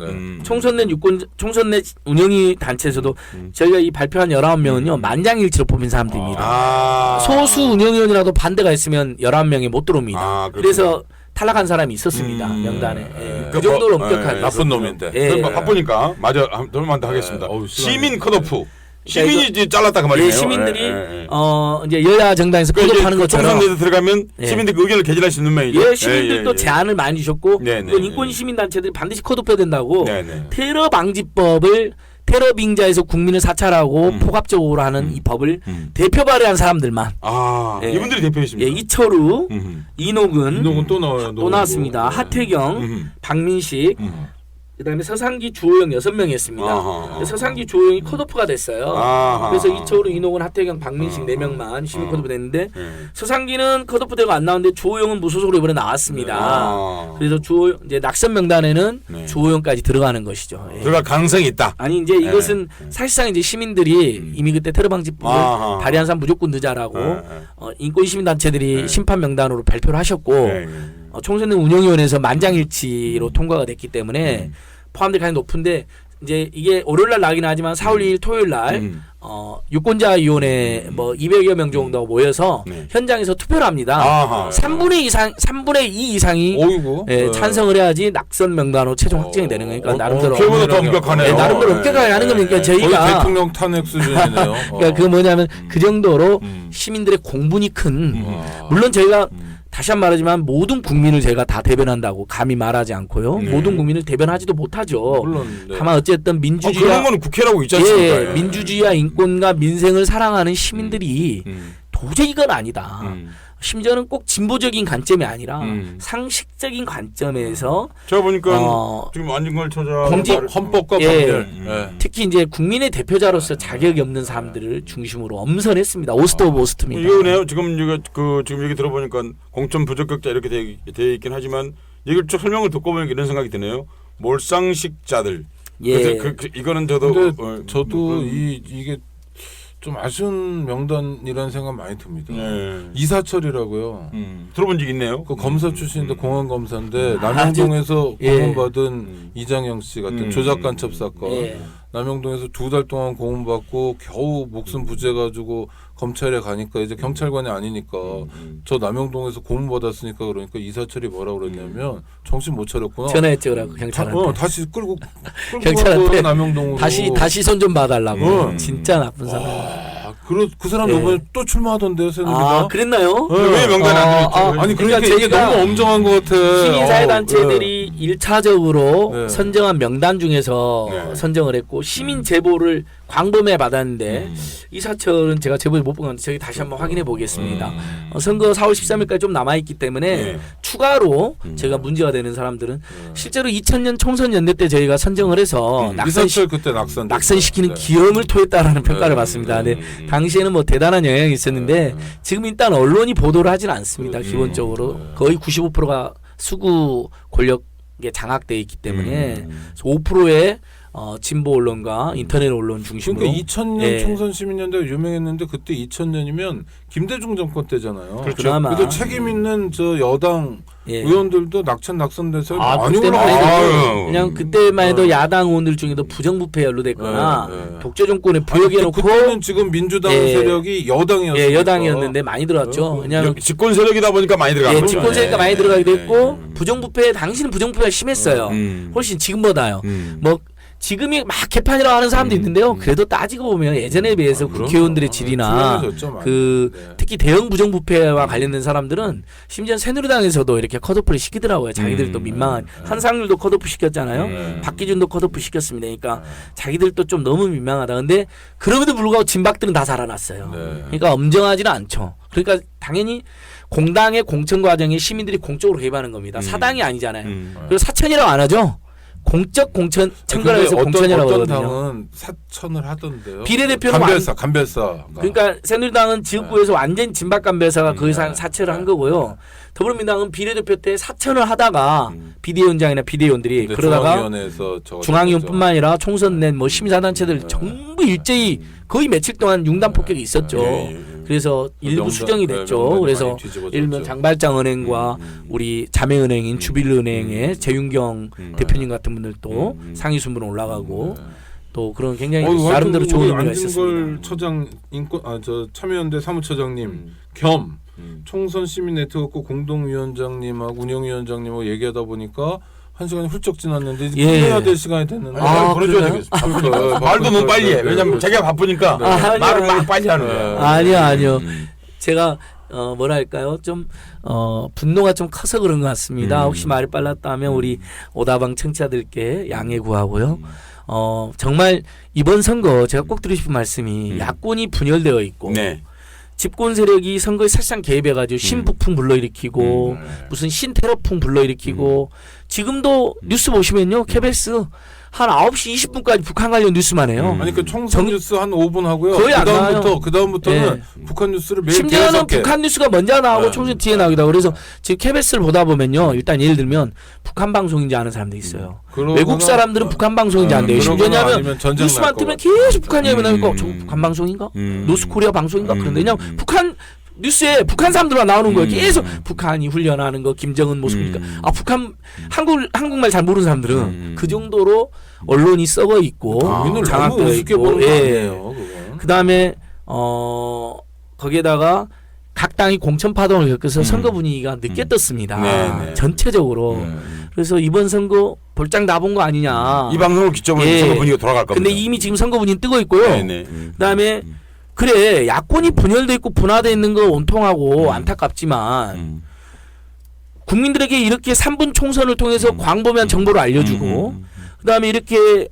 총선내 운영위 단체에서도 저희가 이 발표한 19명은요 만장일치로 뽑힌 사람들입니다. 소수 운영위원이라도 반대가 있으면 11명이 못 들어옵니다. 그렇군요. 그래서 탈락한 사람이 있었습니다. 명단에. 예. 그 그 정도로 뭐, 엄격하게. 나쁜 놈인데. 예. 그럼 바쁘니까 맞아 한번 더 하겠습니다. 어우, 시간이 시민 컷오프. 시민이 이제 잘랐다 그 말이에요. 예, 시민들이 예. 이제 여야 정당에서 컷오프하는 것처럼 총선에서 들어가면 예. 시민들 의견을 개진할 수 있는 면이죠. 예, 시민들도 제안을 많이 주셨고 네네. 이건 인권 시민 단체들이 반드시 컷오프해야 된다고 네네. 테러 방지법을 테러 빙자에서 국민을 사찰하고 포괄적으로 하는 이 법을 대표 발의한 사람들만 아 예. 이분들이 대표이십니까? 예, 이철우, 이노근, 이놈은 또 나와요. 또 나왔습니다. 하태경, 박민식, 그다음에 서상기, 주호영 6명이었습니다. 아하. 서상기, 주호영이 컷오프가 됐어요. 아하. 그래서 이철우, 이노근, 하태경, 박민식 4명만 시민 컷오프 됐는데 예. 서상기는 컷오프되고 안 나왔는데 주호영은 무소속으로 이번에 나왔습니다. 아. 그래서 이제 낙선 명단에는 네. 주호영까지 들어가는 것이죠. 예. 들어갈 가능성이 있다. 아니 이제 이것은 사실상 이제 시민들이 이미 그때 테러 방지법을 아하. 발의한 사람 무조건 늦자라고 예, 인권 시민 단체들이 네. 심판 명단으로 발표를 하셨고 예. 총선은 운영위원회에서 만장일치로 통과가 됐기 때문에 포함될 가능성이 높은데 이제 이게 월요일날 나긴 하지만 4월 2일 토요일날 유권자위원회 뭐 200여 명 정도 모여서 네. 현장에서 투표를 합니다. 아하. 3분의 2 이상이 어이구. 예, 찬성을 해야지 낙선 명단으로 최종 확정이 되는 거니까 나름대로 그보다 더 엄격하네요. 예, 나름대로 엄격하게 하는 겁니까? 거의 저희가 대통령 탄핵 수준이네요. 그러니까 그 뭐냐면 그 정도로 시민들의 공분이 큰 물론 저희가 다시 한 번 말하지만 모든 국민을 제가 다 대변한다고 감히 말하지 않고요. 네. 모든 국민을 대변하지도 못하죠. 물론 네. 다만 어쨌든 그런 민주주의와 거는 국회라고 있지 않습니까? 예, 민주주의와 인권과 민생을 사랑하는 시민들이 도저히 이건 아니다. 심지어는 꼭 진보적인 관점이 아니라 상식적인 관점에서 제가 보니까 어, 지금 안진걸 처장 공직- 헌법과 예. 법률. 예. 특히 이제 국민의 대표자로서 자격이 없는 사람들을 중심으로 엄선했습니다. 오스트 오브 오스트입니다. 이거네요. 지금 이거 지금 얘기 들어보니까 공천 부적격자 이렇게 돼 있긴 하지만 이걸 쭉 설명을 듣고 보니까 이런 생각이 드네요. 몰상식자들. 예. 그래서 이거는 저도 근데 저도 이게 좀 아쉬운 명단이라는 생각 많이 듭니다. 네. 이사철이라고요. 들어본 적 있네요. 그 검사 출신인데 공안 검사인데 아, 남영동에서 예. 고문받은 이장영 씨 같은 조작 간첩 사건. 예. 남영동에서 2달 동안 고문받고 겨우 목숨 부재가지고 검찰에 가니까 이제 경찰관이 아니니까 저 남영동에서 고문받았으니까 그러니까 이사철이 뭐라 그랬냐면 정신 못 차렸구나. 전화했죠, 그러고 경찰한테. 다시 끌고 경찰한테 남영동으로 다시 손 좀 봐달라고. 응. 진짜 나쁜 사람. 그 사람 예. 이번에 또 출마하던데요, 새누리당. 아, 그랬나요? 왜 명단에 안 들어있죠? 아니 그러니까 이게 저희가 너무 엄정한 것 같아. 시민사회단체들이 일차적으로 네. 선정한 명단 중에서 네. 선정을 했고 시민 제보를 광범위에 받았는데 이 사철은 제가 제보를 못 본 건데 저희 다시 한번 확인해 보겠습니다. 선거 4월 13일까지 좀 남아있기 때문에 네. 추가로 제가 문제가 되는 사람들은 실제로 2000년 총선 연대 때 저희가 선정을 해서 이사철 그때 낙선시키는 네. 기염을 토했다라는 평가를 네. 받습니다. 근데 당시에는 뭐 대단한 영향이 있었는데 지금 일단 언론이 보도를 하진 않습니다. 기본적으로 거의 95%가 수구 권력에 장악돼 있기 때문에 5%의 진보 언론과 인터넷 언론 중심으로 그러니까 2000년 예. 총선 시민연대가 유명했는데 그때 2000년이면 김대중 정권 때잖아요. 그렇죠. 그나마. 그래도 책임 있는 저 여당 예. 의원들도 낙천낙선돼서 많이 그때만 올라왔어요. 해도 그냥 그때만 해도 야당 의원들 중에도 부정부패에 연루됐거나 네. 독재 정권에 부역해놓고 그때는 지금 민주당 예. 세력이 여당이었어요. 예, 여당이었는데 많이 들어왔죠. 왜냐하면 집권 세력이다 보니까 많이 들어가는 예, 거죠. 집권 세력가 많이 예. 들어가게 예. 됐고 부정부패 당시는 부정부패가 심했어요. 음. 훨씬 지금보다요. 음. 뭐 지금이 막 개판이라고 하는 사람도 있는데요. 그래도 따지고 보면 예전에 비해서 그럼요. 국회의원들의 질이나 훌륭해졌죠, 많이. 그 네. 특히 대형 부정부패와 관련된 사람들은 심지어 새누리당에서도 이렇게 컷오프를 시키더라고요. 자기들도 민망한 한상률도 컷오프 시켰잖아요. 박기준도 컷오프 시켰습니다. 그러니까 자기들도 좀 너무 민망하다. 근데 그럼에도 불구하고 진박들은 다 살아났어요. 네. 그러니까 엄정하지는 않죠. 그러니까 당연히 공당의 공천 과정에 시민들이 공적으로 개입하는 겁니다. 사당이 아니잖아요. 그리고 사천이라고 안 하죠. 공적 공천 청구를 해서 공천이라고 어떤 하거든요. 당은 사천을 하던데요. 비례대표는 간별사. 그러니까 새누리당은 지역구에서 완전 진박 간별사가 거의 사천을 한 거고요. 더불어민주당은 비례대표 때 사천을 하다가 비대위원장이나 비대위원들이 그러다가 중앙위원회에서 중앙위원뿐만 아니라 총선 낸 뭐 심사단체들 전부 일제히 거의 며칠 동안 융단 폭격이 있었죠. 그래서 일부 명단, 수정이 네, 됐죠. 명단이 그래서 많이 뒤집어졌죠. 예를 들면 장발장은행과 우리 자매은행인 주빌은행의 재윤경 대표님 같은 분들도 상위 순으로 올라가고 또 그런 굉장히 나름대로 좋은 의미가 안진걸 있었습니다. 처장 참여연대 사무처장님 겸 총선 시민 네트워크 공동위원장님하고 운영위원장님하고 얘기하다 보니까 1시간이 훌쩍 지났는데 이제 예. 끝내야 될 시간이 됐는데 말 보내줘야 그래요? 되겠어. 말도 너무 빨리 해. 왜냐면 자기가 바쁘니까 말을 막 빨리 하는 거야. 아니요. 제가 뭐랄까요? 좀 분노가 좀 커서 그런 것 같습니다. 혹시 말이 빨랐다면 우리 오다방 청취자들께 양해 구하고요. 정말 이번 선거 제가 꼭 드리고 싶은 말씀이 야권이 분열되어 있고 네. 집권 세력이 선거에 사실상 개입해가지고 신북풍 불러일으키고 무슨 신테러풍 불러일으키고 지금도 뉴스 보시면요. KBS 한 9시 20분까지 북한 관련 뉴스만 해요. 아니 그 총선 뉴스 한 5분 하고요. 거의 안 그다음부터는 북한 뉴스를 매일 심지어는 계속해. 북한 뉴스가 먼저 나오고 총선 뒤에 나오기도 하고 그래서 지금 KBS를 보다 보면요. 일단 예를 들면 북한 방송인지 아는 사람도 있어요. 외국 사람들은 북한 방송인지 안 돼요. 심지어냐면 뉴스만 뜨면 계속 북한 얘기만 하니까 저 북한 방송인가? 노스코리아 방송인가? 그런데 그냥 북한 뉴스에 북한 사람들만 나오는 거예요. 계속 북한이 훈련하는 거, 김정은 모습이니까. 아 북한 한국말 잘 모르는 사람들은 그 정도로 언론이 썩어 있고 국민을 너무 장악되어 우습게 보는 거 있고. 아니에요. 그 다음에 거기에다가 각 당이 공천 파동을 겪어서 선거 분위기가 늦게 떴습니다. 네, 네. 전체적으로. 그래서 이번 선거 볼장 나본 거 아니냐. 이 방송을 기점으로 예. 선거 분위기가 돌아갈 겁니다. 근데 이미 지금 선거 분위기 뜨고 있고요. 네, 네. 그다음에 그래 야권이 분열돼 있고 분화돼 있는 거 온통하고 안타깝지만 국민들에게 이렇게 3분 총선을 통해서 광범위한 정보를 알려주고 그다음에 이렇게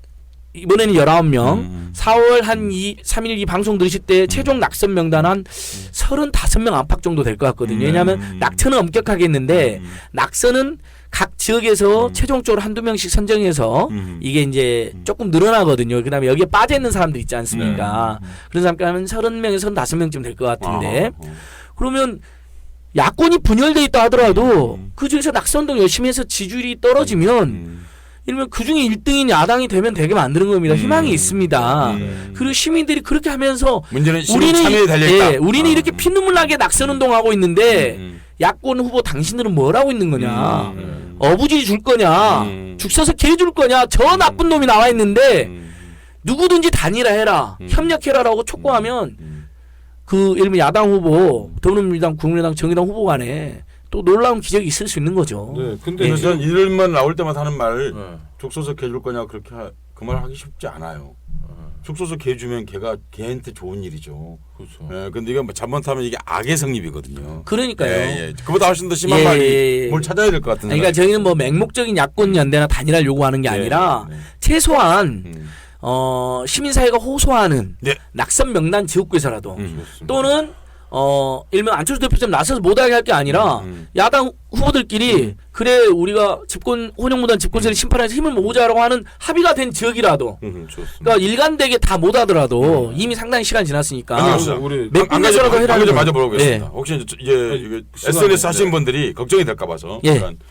이번에는 19명 4월 한 3일 이 방송 들으실 때 최종 낙선 명단 한 35명 안팎 정도 될 것 같거든요. 왜냐하면 낙천은 엄격하게 했는데 낙선은 각 지역에서 최종적으로 한두 명씩 선정해서 이게 이제 조금 늘어나거든요. 그다음에 여기에 빠져 있는 사람들 있지 않습니까? 그런 사람까지 하면 30명에서 35명쯤 될 것 같은데 그러면 야권이 분열돼 있다 하더라도 그 중에서 낙선운동 열심히 해서 지지율이 떨어지면 이러면 그 중에 1등인 야당이 되면 되게 만드는 겁니다. 희망이 있습니다. 그리고 시민들이 그렇게 하면서 문제는 시민 참여에 달려있다. 예, 우리는 이렇게 피눈물 나게 낙선운동하고 있는데 야권 후보 당신들은 뭘 하고 있는 거냐. 어부지 줄 거냐. 죽 서서 개 줄 거냐. 저 나쁜 놈이 나와 있는데 누구든지 단일화해라. 협력해라라고 촉구하면 그 예를 들면 야당 후보 더불어민주당 국민의당 정의당 후보 간에 또 놀라운 기적이 있을 수 있는 거죠. 네, 근데 근데 전 이들만 나올 때마다 하는 말 네. 족소서 개 줄 거냐 그렇게 그 말 하기 쉽지 않아요. 족소서 개 주면 걔한테 좋은 일이죠. 그렇죠. 예, 근데 이게 뭐 잘못하면 이게 악의 성립이거든요. 그러니까요. 예, 예. 그보다 훨씬 더 심한 예, 말이 예, 예. 뭘 찾아야 될 것 같은. 그러니까 저희는 뭐 맹목적인 야권 연대나 단일화를 요구하는 게 아니라 최소한 시민사회가 호소하는 네. 낙선 명단 지역구에서라도 또는 일명 안철수 대표처럼 나서서 못하게 할 게 아니라 야당 후보들끼리 그래 우리가 집권 혼용무단 집권세를 심판해서 힘을 모으자라고 하는 합의가 된 지역이라도 좋습니다. 그러니까 일관되게 다 못하더라도 이미 상당히 시간 지났으니까 아니요, 우리 몇 군데서라도 해라는 좀 거예요. 맞아 보겠습니다. 예. 혹시 이제 시간이 SNS 하시는 네. 분들이 걱정이 될까 봐서. 예. 그러니까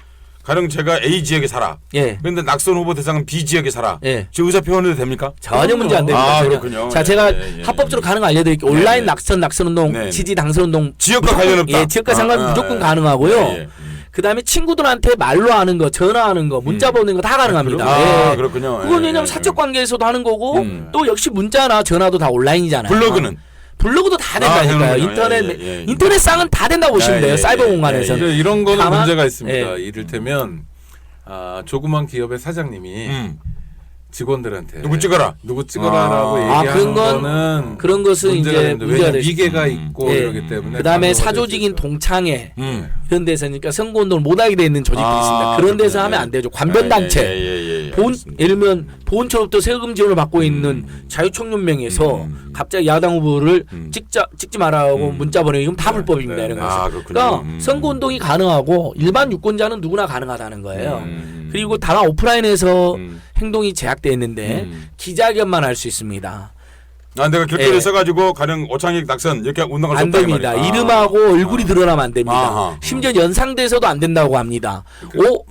가령 제가 A 지역에 살아. 예. 그런데 낙선 후보 대상은 B 지역에 살아. 예. 저 의사 표현해도 됩니까? 전혀 문제 안 됩니다. 아, 전혀. 그렇군요. 자, 예, 제가 예, 예, 합법적으로 예. 가는 거 알려드릴게요. 온라인 네, 낙선운동, 네. 지지 당선운동 지역과 무조건, 관련 없다. 예, 지역과 상관 무조건 가능하고요. 예, 예. 그다음에 친구들한테 말로 하는 거, 전화하는 거, 문자 보내는 거 다 가능합니다. 아, 예. 그렇군요. 그건 예, 왜냐면 예. 사적 관계에서도 하는 거고 또 역시 문자나 전화도 다 온라인이잖아요. 블로그도 다 된다니까요. 그렇군요. 인터넷상은 다 된다고 보시면 돼요. 사이버 공간에서. 이제 이런 거는 다만, 문제가 있습니다. 예. 이를테면 조그만 기업의 사장님이 직원들한테 누구 찍어라. 누구 찍어라라고 아, 얘기하는 그런 거는 그런 것은 문제가 이제 되는데 문제가 왜냐면 될 수 위계가 있죠. 있고 예. 이러기 때문에 그다음에 단호가 사조직인 될 수 있죠. 동창회 이런 데서니까 선거운동을 못하게 돼 있는 조직도 있습니다. 그런 데서 그렇군요. 하면 안 되죠. 관변단체. 예를 들면 보훈처로부터 세금 지원을 받고 있는 자유청년명에서 갑자기 야당 후보를 찍지 말라고 문자 보내기 그럼 다 불법입니다. 네, 이런 네. 거죠. 아, 그렇군요. 그러니까 선거운동이 가능하고 일반 유권자는 누구나 가능하다는 거예요. 그리고 다만 오프라인에서 행동이 제약되어 있는데 기자회견만 할 수 있습니다. 내가 결제를 예. 써가지고 가령 오창익 낙선 이렇게 운동할 수 안 없다 이 됩니다. 말이야. 이름하고 얼굴이 드러나면 안 됩니다. 아하. 심지어 연상돼서도 안 된다고 합니다.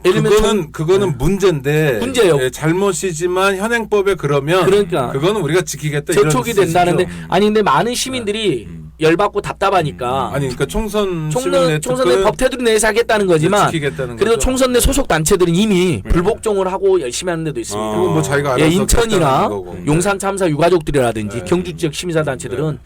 예를 들면 그거는 문제인데 문제예요. 예, 잘못이지만 현행법에 그러면 그러니까. 그거는 우리가 지키겠다 접촉이 이런 된다는데 뜻이죠. 아니 근데 많은 시민들이 열받고 답답하니까 아니 그러니까 총선 총선 내 법 테두리 내에서 하겠다는 거지만 지키겠다는 그래도 거죠. 총선 내 소속 단체들은 이미 불복종을 하고 열심히 하는 데도 있습니다. 그건 뭐 자기가 알아서 예, 인천이나 결정하는 거고. 용산 참사 유가족들이라든지 경주 지역 시민사 단체들은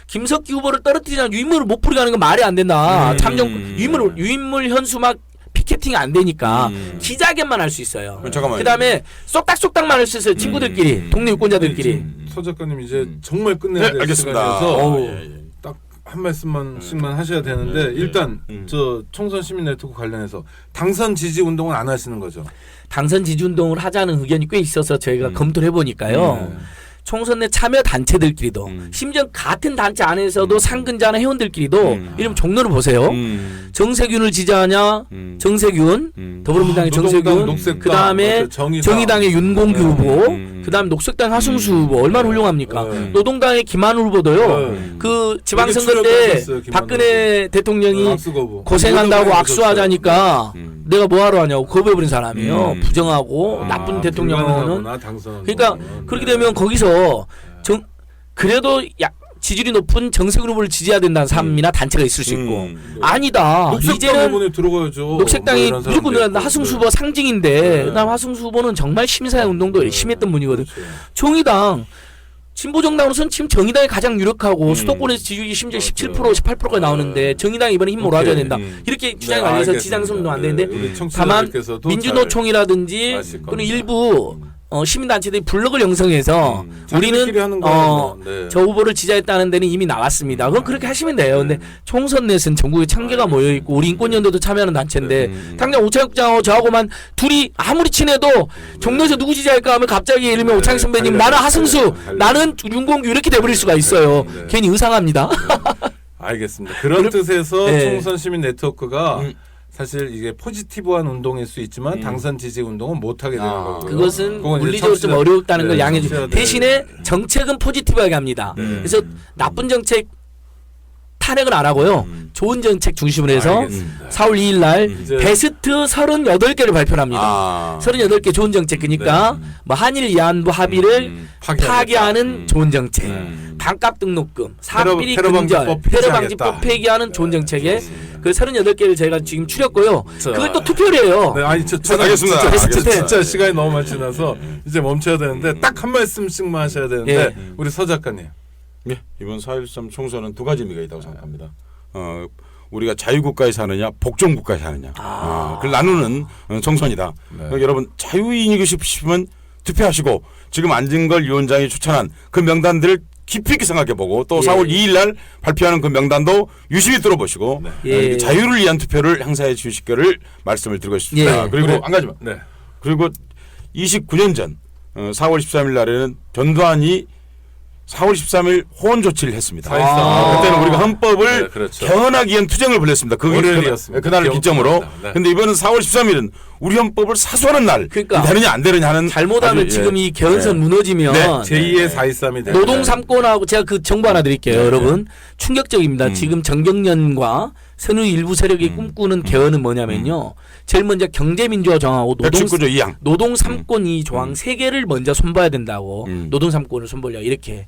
김석기 후보를 떨어뜨리자면 유인물을 못 풀게 하는 건 말이 안 된다. 참정 유인물 현수막 피켓팅이 안 되니까 기자회견만 할 수 있어요. 잠깐만요. 그다음에 쏙닥쏙닥만 할 수 있어요. 친구들끼리, 동네 유권자들끼리. 서 작가님 이제 정말 끝내야 될 알겠습니다. 시간이어서 딱 한 말씀씩만 하셔야 되는데 일단 저 총선 시민 네트워크 관련해서 당선 지지 운동은 안 하시는 거죠? 당선 지지 운동을 하자는 의견이 꽤 있어서 저희가 검토를 해보니까요. 총선 내 참여 단체들끼리도 심지어 같은 단체 안에서도 상근자나 회원들끼리도 이러면 종로를 보세요. 정세균을 지지하냐? 정세균, 더불어민주당의 정세균, 녹색당, 그다음에 정의당의 윤공규 후보, 그다음에 녹색당 하승수 후보 얼마나 훌륭합니까? 노동당의 김한우 후보도요. 그 지방선거 때 박근혜 대통령이 고생한다고 악수하자니까 내가 뭐하러 하냐고 거부해버린 사람이에요. 부정하고 나쁜 대통령은. 그러니까 그렇게 되면 거기서 그래도 지지율이 높은 정세균 후보를 지지해야 된다는 사람이나 단체가 있을 수 있고 아니다. 이제는 들어가야죠. 녹색당이 뭐 무조건 들어간다. 하승수 후보 상징인데 그다음 하승수 후보는 정말 시민사회 운동도 열심히 했던 분이거든. 정의당 진보정당으로서는 지금 정의당이 가장 유력하고 수도권에서 지지율이 심지어 17% 18%까지 나오는데 정의당이 이번에 힘 몰아줘야 된다. 이렇게 주장이 완료해서 지지장성도 안 되는데 다만 민주노총이라든지 또는 일부 시민단체들이 블로그를 형성해서 우리는 저 후보를 지지했다는 데는 이미 나왔습니다. 그럼 그렇게 하시면 돼요. 근데 총선 넷은 전국에 1000개가 모여있고 우리 인권연대도 참여하는 단체인데 당장 오창익 국장하고 저하고만 둘이 아무리 친해도 종로에서 누구 지지할까 하면 갑자기 예를 들면 오창익 선배님 나는 하승수 나는 윤공규 이렇게 돼버릴 수가 있어요. 괜히 의상합니다. 알겠습니다. 그런 뜻에서 총선 시민 네트워크가 사실 이게 포지티브한 운동일 수 있지만 당선 지지 운동은 못하게 되는 거고요. 그것은 물리적으로 좀 어렵다는 걸 양해해 주세요. 대신에 정책은 포지티브하게 합니다. 그래서 나쁜 정책 탄핵은 안 하고요. 좋은 정책 중심으로 해서 알겠습니다. 4월 2일 날 베스트 38개를 발표합니다. 38개 좋은 정책. 그러니까 뭐 한일 위안부 합의를 파기하는 좋은 정책. 반값 등록금, 사비리 근절, 테러 방지법 폐기하는 좋은 정책에 그 38개를 저희가 지금 추렸고요. 그걸 또 투표를 해요. 네, 아니 알겠습니다. 진짜 시간이 너무 많이 지나서 이제 멈춰야 되는데 딱 한 말씀씩만 하셔야 되는데 우리 서 작가님. 네, 이번 4.13 총선은 두 가지 의미가 있다고 생각합니다. 우리가 자유국가에 사느냐 복종국가에 사느냐 그걸 나누는 총선이다. 그러니까 여러분 자유인이고 싶으면 투표하시고 지금 안진걸 위원장이 추천한 그 명단들을 깊이 있게 생각해보고 또 4월 2일 날 발표하는 그 명단도 유심히 들어보시고 자유를 위한 투표를 행사해 주실 거를 말씀을 드리고 싶습니다. 그리고 한 가지만. 그리고 29년 전 4월 13일 날에는 전두환이 4월 13일 호원 조치를 했습니다. 그때는 우리가 헌법을 개헌하기 위한 투쟁을 벌였습니다. 그날을 기점으로. 그런데 이번은 4월 13일은 우리 헌법을 사수하는 날. 그러니까 되느냐 안 되느냐 하는. 잘못하면 지금 이 개헌선 무너지면 제2의 4.13이 노동 3권하고 제가 그 정보 하나 드릴게요. 여러분. 충격적입니다. 지금 정경련과 선의 일부 세력이 꿈꾸는 개헌은 뭐냐면요. 제일 먼저 경제민주화 정하고 노동 3권 2조항 3개를 먼저 손봐야 된다고. 노동 3권을 손보려 이렇게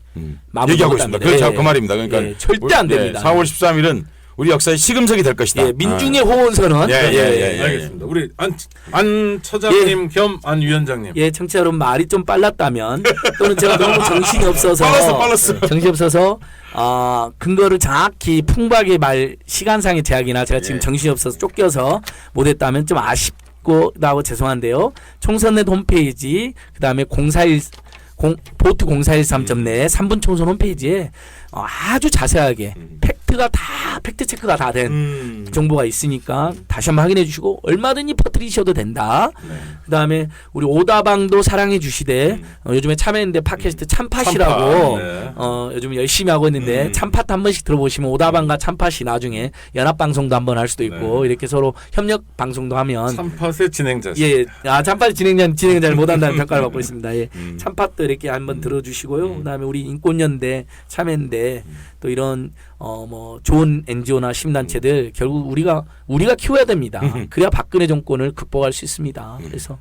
얘기하고 있습니다. 그렇죠. 그 말입니다. 그러니까 절대 안 됩니다. 4월 13일은 우리 역사의 시금석이 될 것이다. 민중의 호언선언. 알겠습니다. 우리 안 처장님 겸 안 위원장님. 청취자 여러분 말이 좀 빨랐다면 또는 제가 너무 정신이 없어서 빨랐어. 정신이 없어서 근거를 정확히 풍부하게 말 시간상의 제약이나 제가 지금 정신이 없어서 쫓겨서 못했다면 좀 아쉽고 죄송한데요. 총선넷 홈페이지 그다음에 보트 0413.net 3분 총선 홈페이지에 아주 자세하게 팩트 체크가 다 된 정보가 있으니까 다시 한번 확인해 주시고 얼마든지 퍼뜨리셔도 된다. 그다음에 우리 오다방도 사랑해 주시되 요즘에 참여했는데 팟캐스트 참팟이라고 요즘 열심히 하고 있는데 참팟 한 번씩 들어보시면 오다방과 참팟이 나중에 연합 방송도 한번 할 수도 있고 이렇게 서로 협력 방송도 하면 참팟의 진행자. 참팟 진행자를 못한다는 평가를 받고 있습니다. 참팟도 이렇게 한번 들어주시고요. 그다음에 우리 인권연대 참여인데 또 이런 뭐 좋은 NGO나 시민단체들 결국 우리가 키워야 됩니다. 그래야 박근혜 정권을 극복할 수 있습니다. 그래서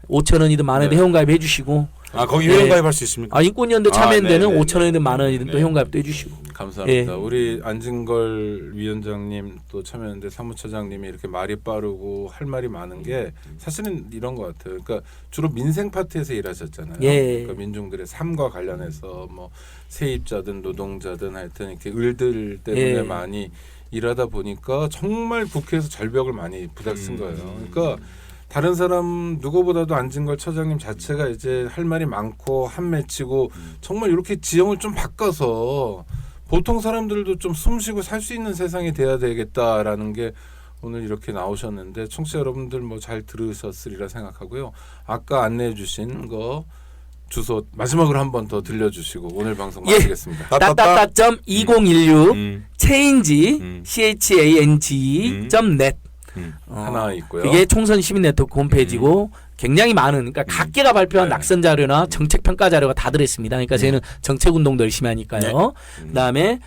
5,000원이든 10,000원이든 회원가입 해주시고 아 거기 네. 회원가입할 수 있습니까? 아, 인권위원회 아, 참여연대는 네, 네, 5,000원이든 네. 10,000원이든 또 네. 회원가입도 해주시고. 감사합니다. 예. 우리 안진걸 위원장님 또 참여연대 사무처장님이 이렇게 말이 빠르고 할 말이 많은 게 사실은 이런 것 같아요. 그러니까 주로 민생 파트에서 일하셨잖아요. 예. 그러니까 민중들의 삶과 관련해서 뭐 세입자든 노동자든 하여튼 이렇게 을들 때문에 예. 많이 일하다 보니까 정말 국회에서 절벽을 많이 부닥친 거예요. 그러니까 다른 사람 누구보다도 안진걸 처장님 자체가 이제 할 말이 많고 한 맺히고 정말 이렇게 지형을 좀 바꿔서 보통 사람들도 좀 숨쉬고 살 수 있는 세상이 돼야 되겠다라는 게 오늘 이렇게 나오셨는데 청취자 여러분들 뭐 잘 들으셨으리라 생각하고요. 아까 안내해 주신 거 주소 마지막으로 한 번 더 들려주시고 오늘 방송 예. 마치겠습니다. 따따따 2016 change 음. change.net 하나 있고요. 이게 총선 시민 네트워크 홈페이지고 굉장히 많은 그러니까 각계가 발표한 네. 낙선 자료나 정책 평가 자료가 다 들어있습니다. 그러니까 저희는 정책 운동도 열심히 하니까요. 그다음에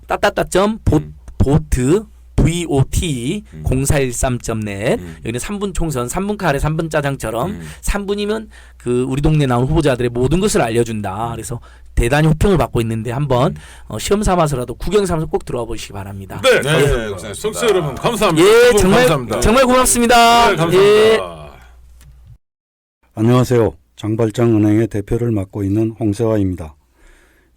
따따따.vote VOT 0413.net 여기는 3분 총선, 3분 카레, 3분 짜장처럼 3분이면 그 우리 동네 나온 후보자들의 모든 것을 알려준다. 그래서 대단히 호평을 받고 있는데 한번 시험 삼아서라도 구경 삼아서 꼭 들어와 보시기 바랍니다. 네, 네, 감사합니다. 고생하셨습니다. 청취자 여러분 감사합니다. 예, 두분 정말 감사합니다. 정말 고맙습니다. 네, 감사합니다. 예. 안녕하세요. 장발장은행의 대표를 맡고 있는 홍세화입니다.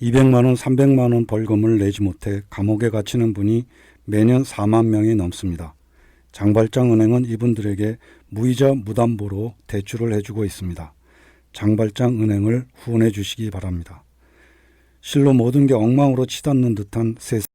200만 원, 300만 원 벌금을 내지 못해 감옥에 갇히는 분이 매년 4만 명이 넘습니다. 장발장은행은 이분들에게 무이자 무담보로 대출을 해주고 있습니다. 장발장은행을 후원해 주시기 바랍니다. 실로 모든 게 엉망으로 치닫는 듯한 세상.